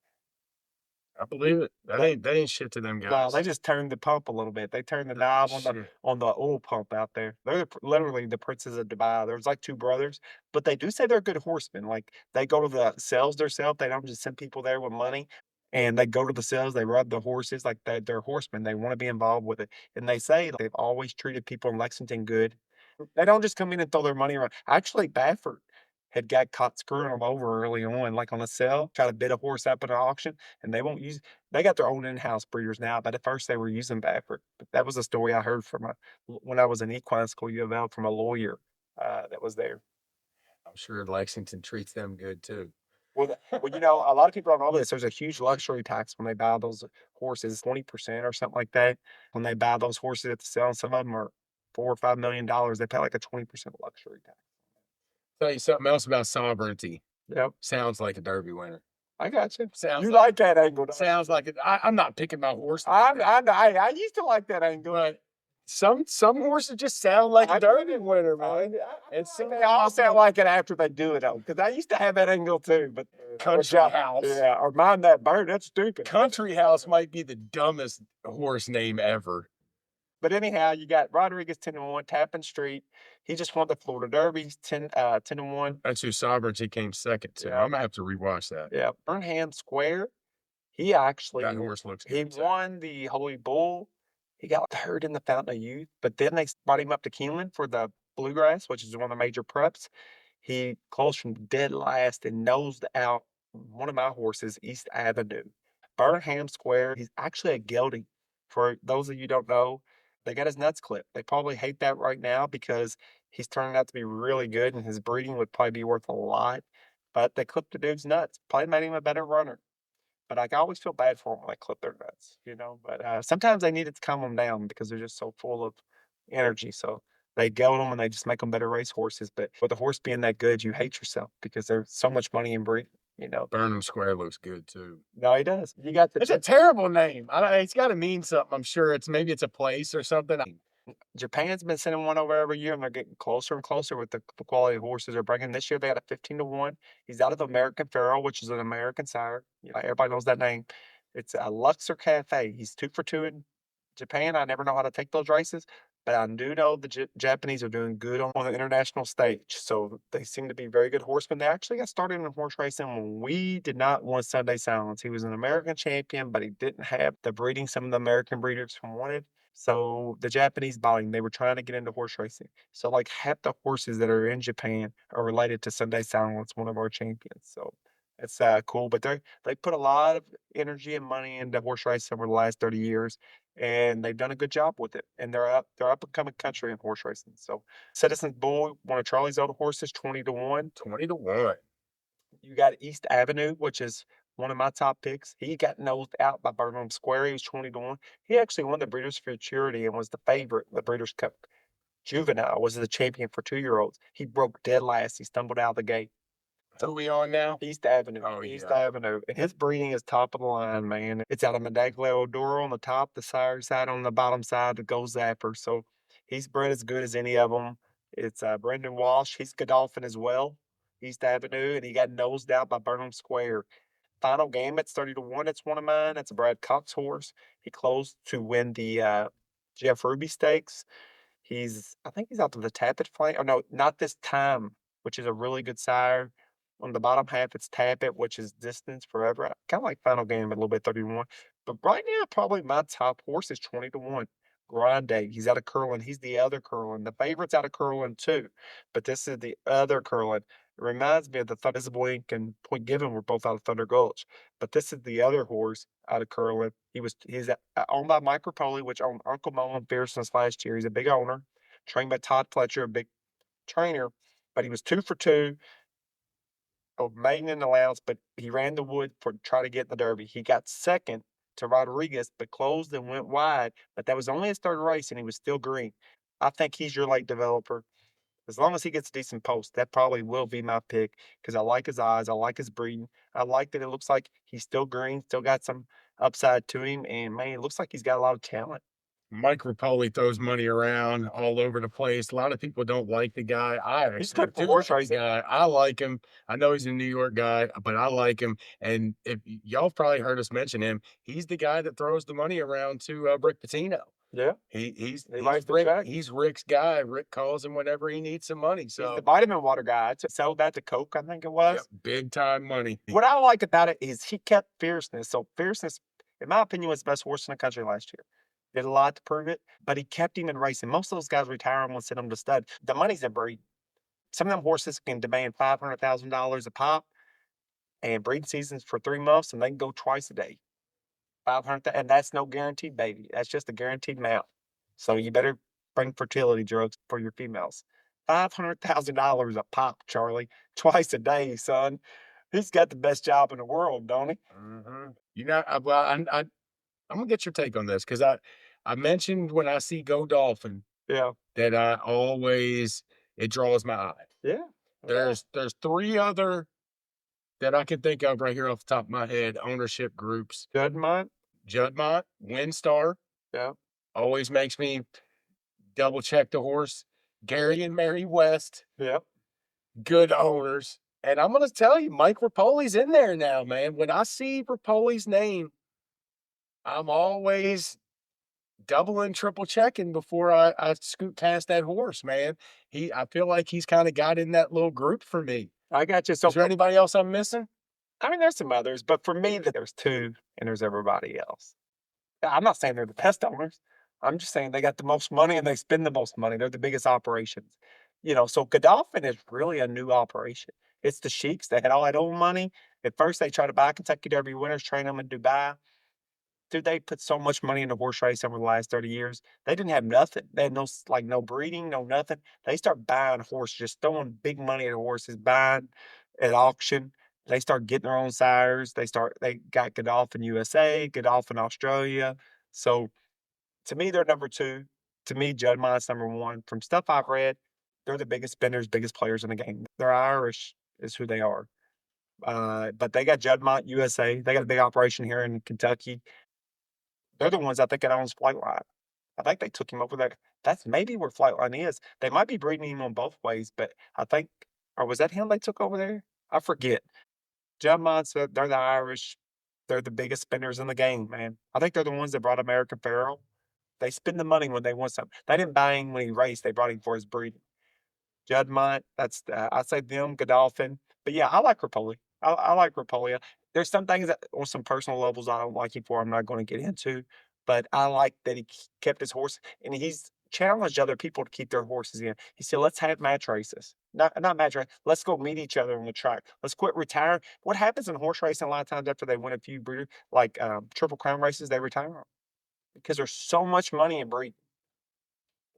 I believe it. That ain't shit to them guys.
No, they just turned the pump a little bit. They turned the knob on the oil pump out there. They're literally the princes of Dubai. There's like 2 brothers, but they do say they're good horsemen. Like they go to the sales themselves. They don't just send people there with money. And they go to the sales. They rub the horses like they're horsemen. They want to be involved with it. And they say they've always treated people in Lexington good. They don't just come in and throw their money around. Actually, Baffert had got caught screwing them over early on, like on a sale, try to bid a horse up in an auction, and they got their own in-house breeders now, but at first they were using Baffert. But that was a story I heard when I was in equine school, U of L, from a lawyer that was there.
I'm sure Lexington treats them good too.
Well, a lot of people don't know this. There's a huge luxury tax when they buy those horses, 20% or something like that. When they buy those horses at the sale, and some of them are $4 or $5 million, they pay like a 20% luxury tax.
Tell you something else about Sovereignty.
Yep.
Sounds like a Derby winner.
I got you.
You
like that angle.
Sounds like it. I'm not picking my horse.
I used to like that angle.
But some horses just sound like a Derby winner, man.
And they all sound like it after they do it, though. Because I used to have that angle too. But
Country House.
Yeah, or Mind That Bird. That's stupid.
Country House might be the dumbest horse name ever.
But anyhow, you got Rodriguez 10-1, Tappan Street. He just won the Florida Derby 10-1.
That's who Sovereignty came second to.
Yeah.
I'm gonna have to rewatch that.
Yeah, Burnham Square. He actually
that horse looks good.
He won the Holy Bull. He got third in the Fountain of Youth, but then they brought him up to Keeneland for the Bluegrass, which is one of the major preps. He closed from dead last and nosed out one of my horses, East Avenue. Burnham Square. He's actually a gelding. For those of you who don't know, they got his nuts clipped. They probably hate that right now because he's turning out to be really good and his breeding would probably be worth a lot. But they clipped the dude's nuts. Probably made him a better runner. But I always feel bad for them when they clip their nuts, But sometimes they need it to calm them down because they're just so full of energy. So they geld them and they just make them better race horses. But with a horse being that good, you hate yourself because there's so much money in breeding.
Burnham Square looks good too.
No, he does. You got
It's a terrible name. It's got to mean something. I'm sure maybe it's a place or something.
Japan's been sending one over every year, and they're getting closer and closer with the quality of horses they're bringing. This year they had a 15-1. He's out of American Pharoah, which is an American sire. Everybody knows that name. It's a Luxor Cafe. He's 2 for 2 in Japan. I never know how to take those races, but I do know the Japanese are doing good on the international stage. So they seem to be very good horsemen. They actually got started in horse racing when we did not want Sunday Silence. He was an American champion, but he didn't have the breeding some of the American breeders wanted. So the Japanese bought him. They were trying to get into horse racing. So like half the horses that are in Japan are related to Sunday Silence, one of our champions. So it's cool. But they put a lot of energy and money into horse racing over the last 30 years, and they've done a good job with it. And they're up and coming country in horse racing. So Citizen's Bull, one of Charlie's older horses, 20-1.
20-1.
You got East Avenue, which is one of my top picks. He got nosed out by Burnham Square. He was 20-1. He actually won the Breeders' Futurity and was the favorite in the Breeders' Cup. Juvenile was the champion for 2-year-olds. He broke dead last. He stumbled out of the gate.
Who we on now?
East Avenue.
Oh,
East
yeah.
Avenue. And his breeding is top of the line, man. It's out of Medaglia Odoro on the top, the sire side on the bottom side, the Gold Zapper. So he's bred as good as any of them. It's Brendan Walsh. He's Godolphin as well. East Avenue, and he got nosed out by Burnham Square. Final Gambit's 30-1. It's one of mine. That's a Brad Cox horse. He closed to win the Jeff Ruby Stakes. I think he's out to the Tappet flank. Oh, no, not this time, which is a really good sire. On the bottom half, it's Tappet, which is distance forever. I kind of like Final Gambit a little bit, 30-1. But right now, probably my top horse is 20-1. Grande. He's out of Curlin. He's the other Curlin. The favorite's out of Curlin, too. But this is the other Curlin. It reminds me of the Visible Ink and Point Given were both out of Thunder Gulch. But this is the other horse out of Curlin. He's owned by Mike Rapoli, which owned Uncle Mo and Fierceness last year. He's a big owner. Trained by Todd Fletcher, a big trainer. But he was 2 for 2 of maiden and allowance, but he ran the wood to try to get in the Derby. He got second to Rodriguez, but closed and went wide. But that was only his third race, and he was still green. I think he's your late developer. As long as he gets a decent post, that probably will be my pick because I like his eyes. I like his breeding. I like that it looks like he's still green, still got some upside to him. And, man, it looks like he's got a lot of talent.
Mike Rapoli throws money around all over the place. A lot of people don't like the guy.
He's good for
do
horse
like
racing.
the guy. I like him. I know he's a New York guy, but I like him. And if y'all probably heard us mention him, he's the guy that throws the money around to Rick Pitino.
Yeah.
He's
likes the track.
He's Rick's guy. Rick calls him whenever he needs some money.
He's
So
the vitamin water guy. Sold that to Coke, I think it was.
yep, big time money.
What I like about it is he kept Fierceness. So Fierceness, in my opinion, was the best horse in the country last year. Did a lot to prove it, but he kept him in racing. Most of those guys retire him and send him to stud. The money's in breed. Some of them horses can demand $500,000 a pop, and breeding seasons for 3 months, and they can go twice a day. 500, and that's no guaranteed, baby. That's just a guaranteed amount. So you better bring fertility drugs for your females. $500,000 a pop, Charlie, twice a day, son. He's got the best job in the world, don't he?
Mm-hmm. I'm gonna get your take on this because I mentioned when I see Go Dolphin
Yeah.
that it draws my eye.
Yeah.
There's 3 other that I can think of right here off the top of my head, ownership groups.
Juddmonte.
Windstar.
Yeah.
Always makes me double check the horse. Gary and Mary West.
Yep.
Good owners. And I'm gonna tell you, Mike Rapoli's in there now, man. When I see Rapoli's name, I'm always double and triple checking before I scoot past that horse, man. I feel like he's kind of got in that little group for me.
I got you. So
Is there anybody else I'm missing?
I mean, there's some others, but for me, there's 2, and there's everybody else. I'm not saying they're the best owners. I'm just saying they got the most money and they spend the most money. They're the biggest operations. So Godolphin is really a new operation. It's the Sheiks. They had all that old money. At first, they tried to buy Kentucky Derby winners, train them in Dubai. Dude, they put so much money into horse racing over the last 30 years. They didn't have nothing. They had no breeding, no nothing. They start buying horses, just throwing big money at horses, buying at auction. They start getting their own sires. They got Godolphin USA, Godolphin Australia. So to me, they're number 2. To me, Juddmonte's number 1. From stuff I've read, they're the biggest spenders, biggest players in the game. They're Irish is who they are. But they got Juddmonte USA. They got a big operation here in Kentucky. They're the ones I think that owns Flightline. I think they took him over there. That's maybe where Flightline is. They might be breeding him on both ways, but I think, or was that him they took over there? I forget. Juddmonte, they're the Irish. They're the biggest spenders in the game, man. I think they're the ones that brought American Pharoah. They spend the money when they want something. They didn't buy him when he raced. They brought him for his breeding. Juddmonte, that's I say them, Godolphin. But yeah, I like Rapoli. I like Rapolia. There's some things that on some personal levels I don't like him for. I'm not going to get into, but I like that he kept his horse and he's challenged other people to keep their horses in. He said, "Let's have match races, not match race. Let's go meet each other on the track. Let's quit retiring." What happens in horse racing a lot of times after they win a few breeder like Triple Crown races, they retire 'em because there's so much money in breeding.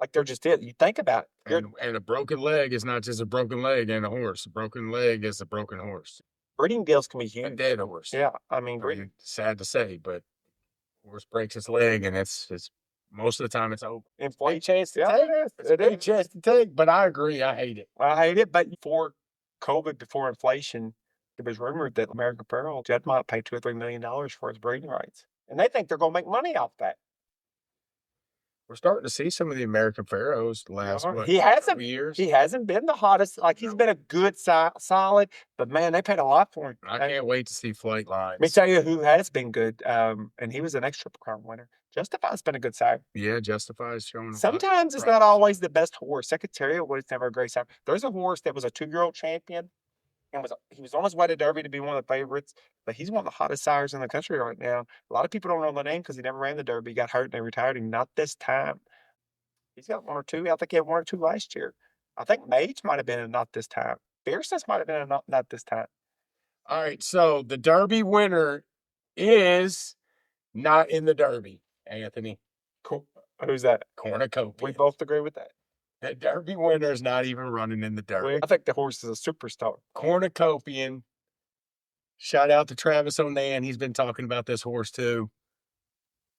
Like they're just it. You think about it.
And a broken leg is not just a broken leg and a horse. A broken leg is a broken horse.
Breeding deals can be
A
huge.
dead horse.
Yeah, I mean,
Sad to say, but horse breaks its leg, and it's most of the time it's over.
inflation.
Chance to
Yeah,
take.
it
It's a
is.
big chance to take, but I agree. I hate it.
I hate it, but before COVID, before inflation, it was rumored that American Apparel, Juddmonte paid $2 or $3 million for his breeding rights, and they think they're going to make money off that.
We're starting to see some of the American Pharaohs the last
He hasn't.
couple years.
He hasn't been the hottest. Like he's been a good, solid, but man, they paid a lot for him.
I can't wait to see flight lines.
Let me tell you who has been good, and he was an extra Crown winner. Justify's been a good side.
Yeah, Justifies showing.
Sometimes it's not always the best horse. Secretariat was never a great side. There's a horse that was a 2-year-old champion, and he was on his way to Derby to be one of the favorites. But he's one of the hottest sires in the country right now. A lot of people don't know the name because he never ran the Derby. He got hurt and they retired him. Not this time. He's got 1 or 2. I think he had 1 or 2 last year. I think Mage might have been a not this time. Fierceness might have been a not this time.
All right, so the Derby winner is not in the Derby, Anthony.
Who's that?
Cornucopia.
We both agree with that.
The Derby winner is not even running in the Derby.
I think the horse is a superstar.
Cornucopian. Shout out to Travis O'Nan. He's been talking about this horse too.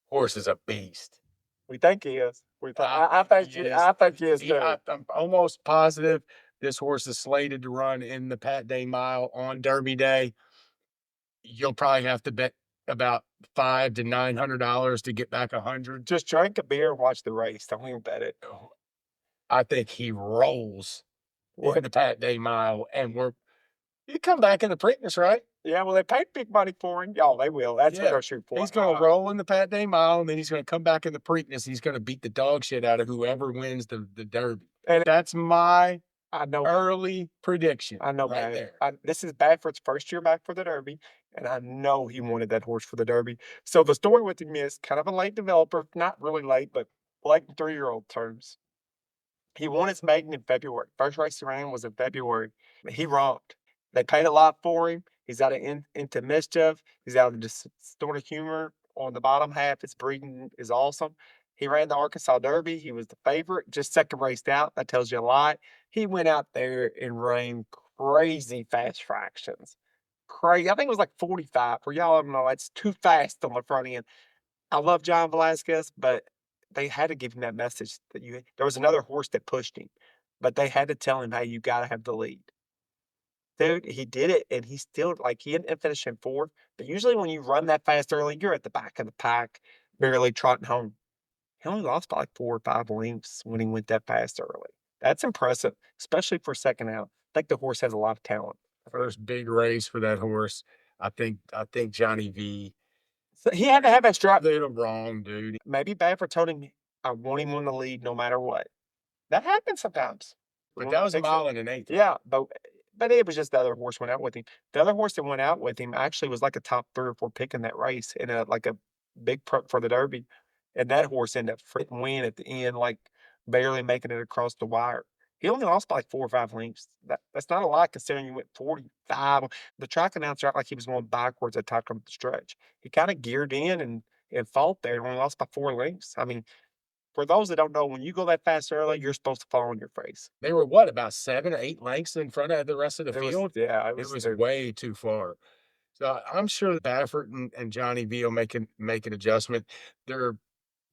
Horse is a beast.
We think he is. I think he is too.
I'm almost positive this horse is slated to run in the Pat Day Mile on Derby Day. You'll probably have to bet about $500 to $900 to get back $100.
Just drink a beer and watch the race. Don't even bet it.
I think he rolls in the Pat Day Mile, and you come back in the Preakness, right?
Yeah, well, they paid big money for him. Oh, they will. That's what they're shooting for.
He's going to roll in the Pat Day Mile, and then he's going to come back in the Preakness. He's going to beat the dog shit out of whoever wins the Derby. And that's my early prediction.
I know,
right
man.
there.
This is Badford's first year back for the Derby, and I know he wanted that horse for the Derby. So the story with him is kind of a late developer, not really late, but late in 3-year-old terms. He won his maiden in February. First race he ran was in February. He romped. They paid a lot for him. He's out of Into Mischief. He's out of Distorted Humor on the bottom half. His breeding is awesome. He ran the Arkansas Derby. He was the favorite, just second raced out. That tells you a lot. He went out there and ran crazy fast fractions. Crazy. I think it was like 45. For y'all don't know, it's too fast on the front end. I love John Velasquez, but they had to give him that message that there was another horse that pushed him, but they had to tell him, hey, you got to have the lead. Dude, he did it, and he still, he didn't finish in 4th. But usually when you run that fast early, you're at the back of the pack, barely trotting home. He only lost by 4 or 5 lengths when he went that fast early. That's impressive, especially for second out. I think the horse has a lot of talent.
First big race for that horse. I think Johnny V.
So he had to have that strap.
They were wrong, dude.
Maybe Badford told him, I want him on the lead no matter what. That happens sometimes.
But that was a mile and an eighth.
Yeah, but it was just the other horse went out with him. The other horse that went out with him actually was like a top 3 or 4 pick in that race in a big prep for the Derby. And that horse ended up freaking win at the end, barely making it across the wire. He only lost by 4 or 5 lengths. That's not a lot considering he went 45. The track announcer acted like he was going backwards at the top of the stretch. He kind of geared in and fought there and only lost by 4 lengths. I mean, for those that don't know, when you go that fast early, you're supposed to fall on your face.
They were about 7 or 8 lengths in front of the rest of the field?
It
was way too far. So I'm sure Baffert and Johnny V will make an adjustment. They're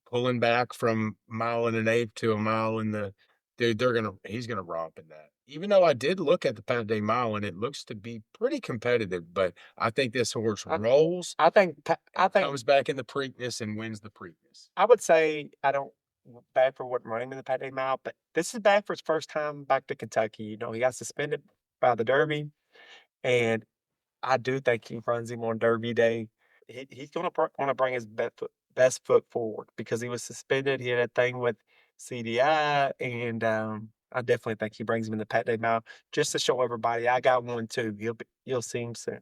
pulling back from 1 1/8 to a mile in the dude. He's gonna romp in that. Even though I did look at the Pat Day Mile and it looks to be pretty competitive, but I think this horse rolls,
I think
comes back in the Preakness and wins the Preakness.
I would say I don't Badford wouldn't run him in the Pat Day Mile, but this is Badford's first time back to Kentucky. You know, he got suspended by the Derby, and I do think he runs him on Derby Day. He's going to want to bring his best foot forward because he was suspended. He had a thing with CDI, and I definitely think he brings him in the Pat Day Mile just to show everybody I got one too. You'll see him soon.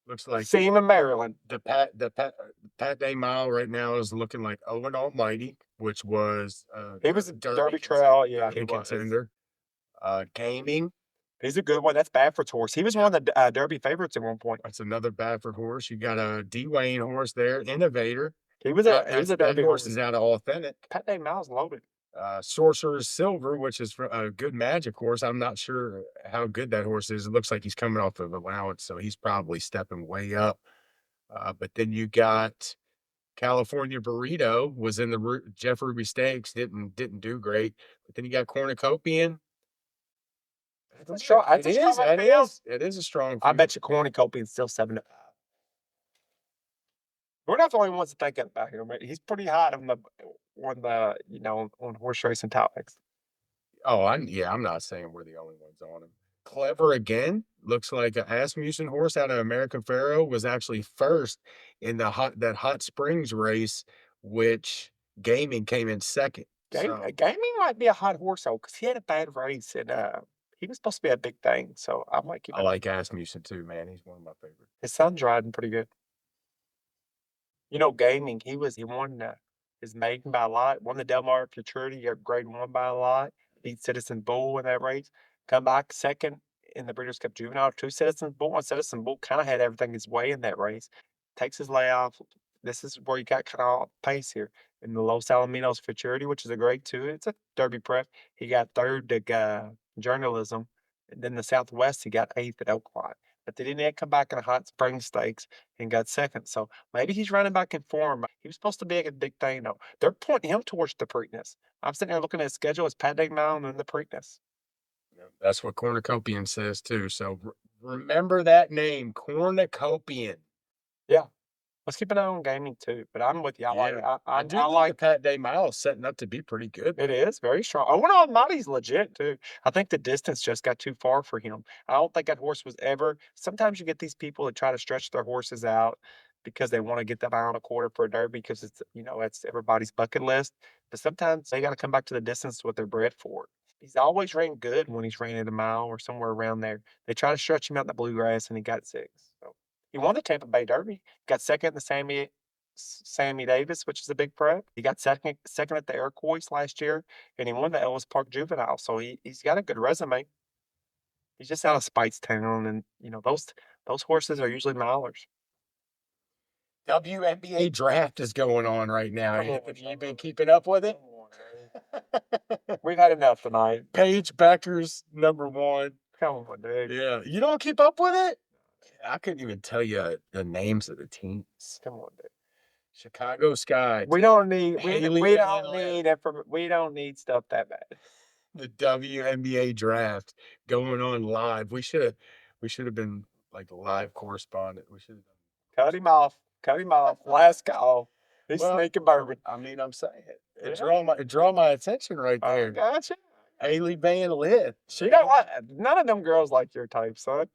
Looks like
See him in Maryland.
the Pat Day Mile right now is looking like Owen Almighty, which was
He was a Derby Trail, yeah, he was.
contender. Gaming.
He's a good one. That's Badford's horse. He was one of the Derby favorites at one point.
That's another Badford horse. You got a Dwayne horse there, Innovator.
He was a
That
Derby
horse
horse.
is out of Authentic.
Pat Day Mile's loaded.
Sorcerer's Silver, which is a good magic horse. I'm not sure how good that horse is. It looks like he's coming off of allowance, so he's probably stepping way up. But then you got California Burrito was in the Jeff Ruby Stakes, didn't do great. But then you got Cornucopian.
It is
a strong.
I bet you Cornucopian's still 7-5. We're not the only ones to think about him. He's pretty hot on horse racing topics.
Oh, I'm not saying we're the only ones on him. Clever Again looks like a Asmussen horse out of American Pharoah was actually first in that Hot Springs race, which Gaming came in second.
Gaming might be a hot horse though, because he had a bad race and he was supposed to be a big thing. So I like
Asmussen too, man. He's one of my favorites.
His son's riding pretty good. You know, Gaming, he won his maiden by a lot, won the Del Mar Futurity, grade 1 by a lot, beat Citizen Bull in that race, come back second in the Breeders' Cup Juvenile to Citizen Bull, and Citizen Bull kind of had everything his way in that race. Takes his layoff. This is where you got kind of off pace here. In the Los Alamitos Futurity, which is a grade 2, it's a Derby prep. He got third to Journalism, and then the Southwest, he got 8th at Oakland. But they didn't come back in a Hot Springs Stakes and got second. So maybe he's running back in form. He was supposed to be a big thing, though. They're pointing him towards the Preakness. I'm sitting there looking at his schedule. It's Pat Day Mile and the Preakness.
That's what Cornucopian says, too. So remember that name, Cornucopian.
Yeah. Let's keep an eye on Gaming, too. But I'm with you. I
do like Pat Day Mile setting up to be pretty good.
It is very strong. Owen Almighty's legit, too. I think the distance just got too far for him. I don't think that horse was ever. Sometimes you get these people that try to stretch their horses out because they want to get that mile and a quarter for a Derby because it's everybody's bucket list. But sometimes they got to come back to the distance what they're bred for. He's always ran good when he's ran at a mile or somewhere around there. They try to stretch him out in the bluegrass, and he got 6. So he won the Tampa Bay Derby. Got second in the Sammy Davis, which is a big prep. He got second at the Iroquois last year, and he won the Ellis Park Juvenile. So he's got a good resume. He's just out of Speightstown, and those horses are usually milers.
WNBA draft is going on right now. Have you been keeping up with it?
We've had enough tonight.
Paige Becker's #1.
Come on, dude.
Yeah, you don't keep up with it? I couldn't even tell you the names of the teams.
Come on, dude.
Chicago Sky.
We don't need stuff that bad.
The WNBA draft going on live. We should have been like the live correspondent. We should have
cut him off. Last call. He's sneaking bourbon.
I mean, I'm saying it. Draw my attention right there.
Gotcha.
Ailey Van Lith.
None of them girls like your type, son.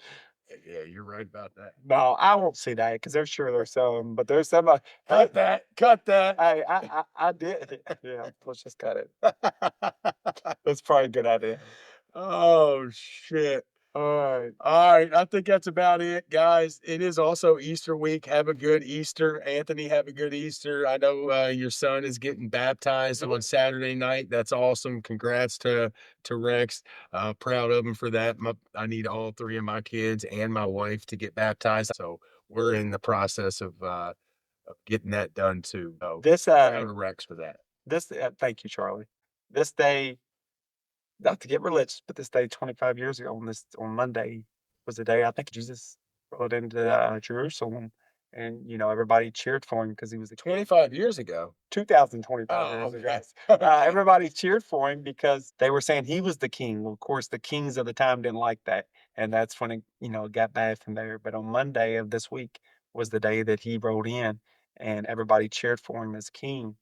Yeah, you're right about that.
No, I won't see that because they're sure there's some, but there's some.
Cut that.
Hey, I did. Yeah, let's just cut it. That's probably a good idea.
Oh, shit. All right. I think that's about it, guys. It is also Easter week. Have a good Easter. Anthony, have a good Easter. I know your son is getting baptized on Saturday night. That's awesome. Congrats to Rex. Proud of him for that. I need all 3 of my kids and my wife to get baptized. So we're in the process of getting that done too. So proud of Rex for that.
Thank you, Charlie. This day, not to get religious, but this day 25 years ago on Monday was the day I think Jesus rode into Jerusalem And, everybody cheered for him because he was the
25 years ago.
2025 years
okay.
ago. Everybody cheered for him because they were saying he was the king. Well, of course, the kings of the time didn't like that. And that's when it got bad from there. But on Monday of this week was the day that he rode in, and everybody cheered for him as king.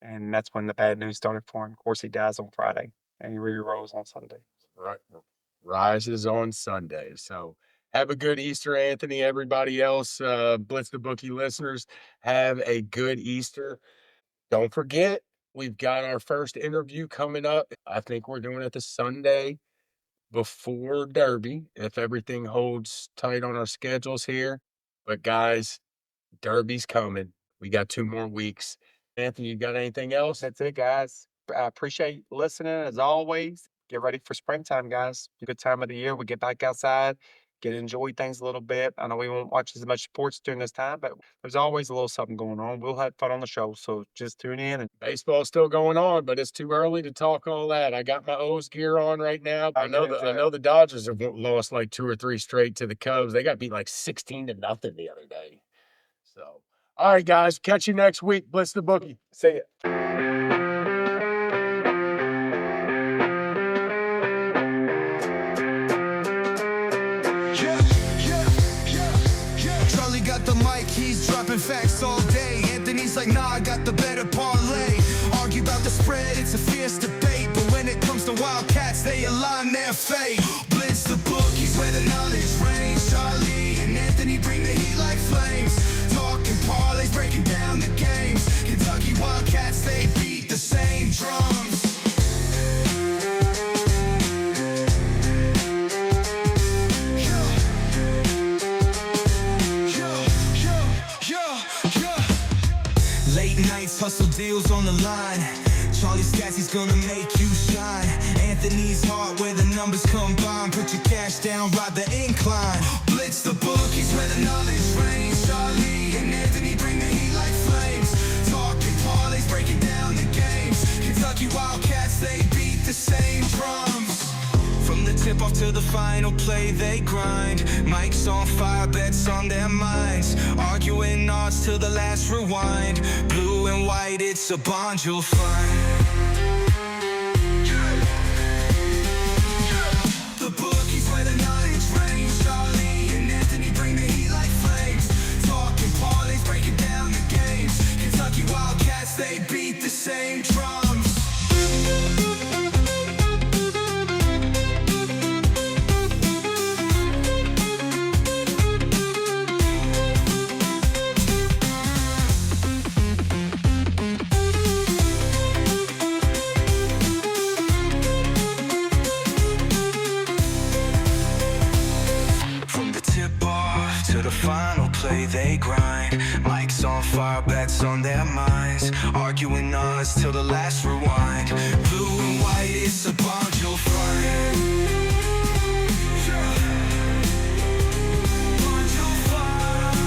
And that's when the bad news started for him. Of course, he dies on Friday, and he re-rolls on Sunday.
Right. Rises on Sunday. So have a good Easter, Anthony. Everybody else, Blitz the Bookie listeners, have a good Easter. Don't forget, we've got our first interview coming up. I think we're doing it the Sunday before Derby, if everything holds tight on our schedules here. But guys, Derby's coming. We got 2 more weeks. Anthony, you got anything else?
That's it, guys. I appreciate listening as always. Get ready for springtime, guys. Good time of the year. We get back outside, get to enjoy things a little bit. I know we won't watch as much sports during this time, but there's always a little something going on. We'll have fun on the show, so just tune in. And
Baseball's still going on, but it's too early to talk all that. I got my O's gear on right now. I know the Dodgers have lost like 2 or 3 straight to the Cubs. They got beat like 16-0 the other day. So, all right, guys, catch you next week. Blitz the Bookie.
see ya.
Charlie got the mic, he's dropping facts all day. Anthony's like, nah, I got the better parlay. Argue about the spread, it's a fierce debate. But when it comes to Wildcats, they align their fate. Blitz the bookies where the knowledge reigns. Charlie and Anthony bring the heat like flames. Talking parlays, breaking down the games. Kentucky Wildcats, they beat the same drums. Late nights, hustle deals on the line. Charlie Scats, he's gonna make you shine. Anthony's heart where the numbers combine. Put your cash down, ride the incline. Blitz the bookies where the knowledge reigns. Charlie and Anthony bring the heat like flames. Talking parlays, breaking down the games. Kentucky Wildcats, they beat the same drums. From the tip off to the final play, they grind. Mics on fire, bets on their minds. Arguing odds till the last rewind. Blue and white, it's a bond you'll find. The bookies where the knowledge reigns. Charlie and Anthony bring the heat like flames. Talking parlays, breaking down the games. Kentucky Wildcats, they beat the same drums. To the final play, they grind. Mics on fire, bets on their minds. Arguing odds till the last rewind. Blue and white, it's a bond you'll find. Bond you'll find.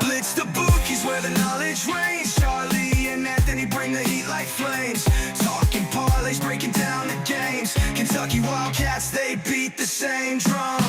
Blitz the bookies where the knowledge reigns. Charlie and Anthony bring the heat like flames. Talking parlays, breaking down the games. Kentucky Wildcats, they beat the same drum.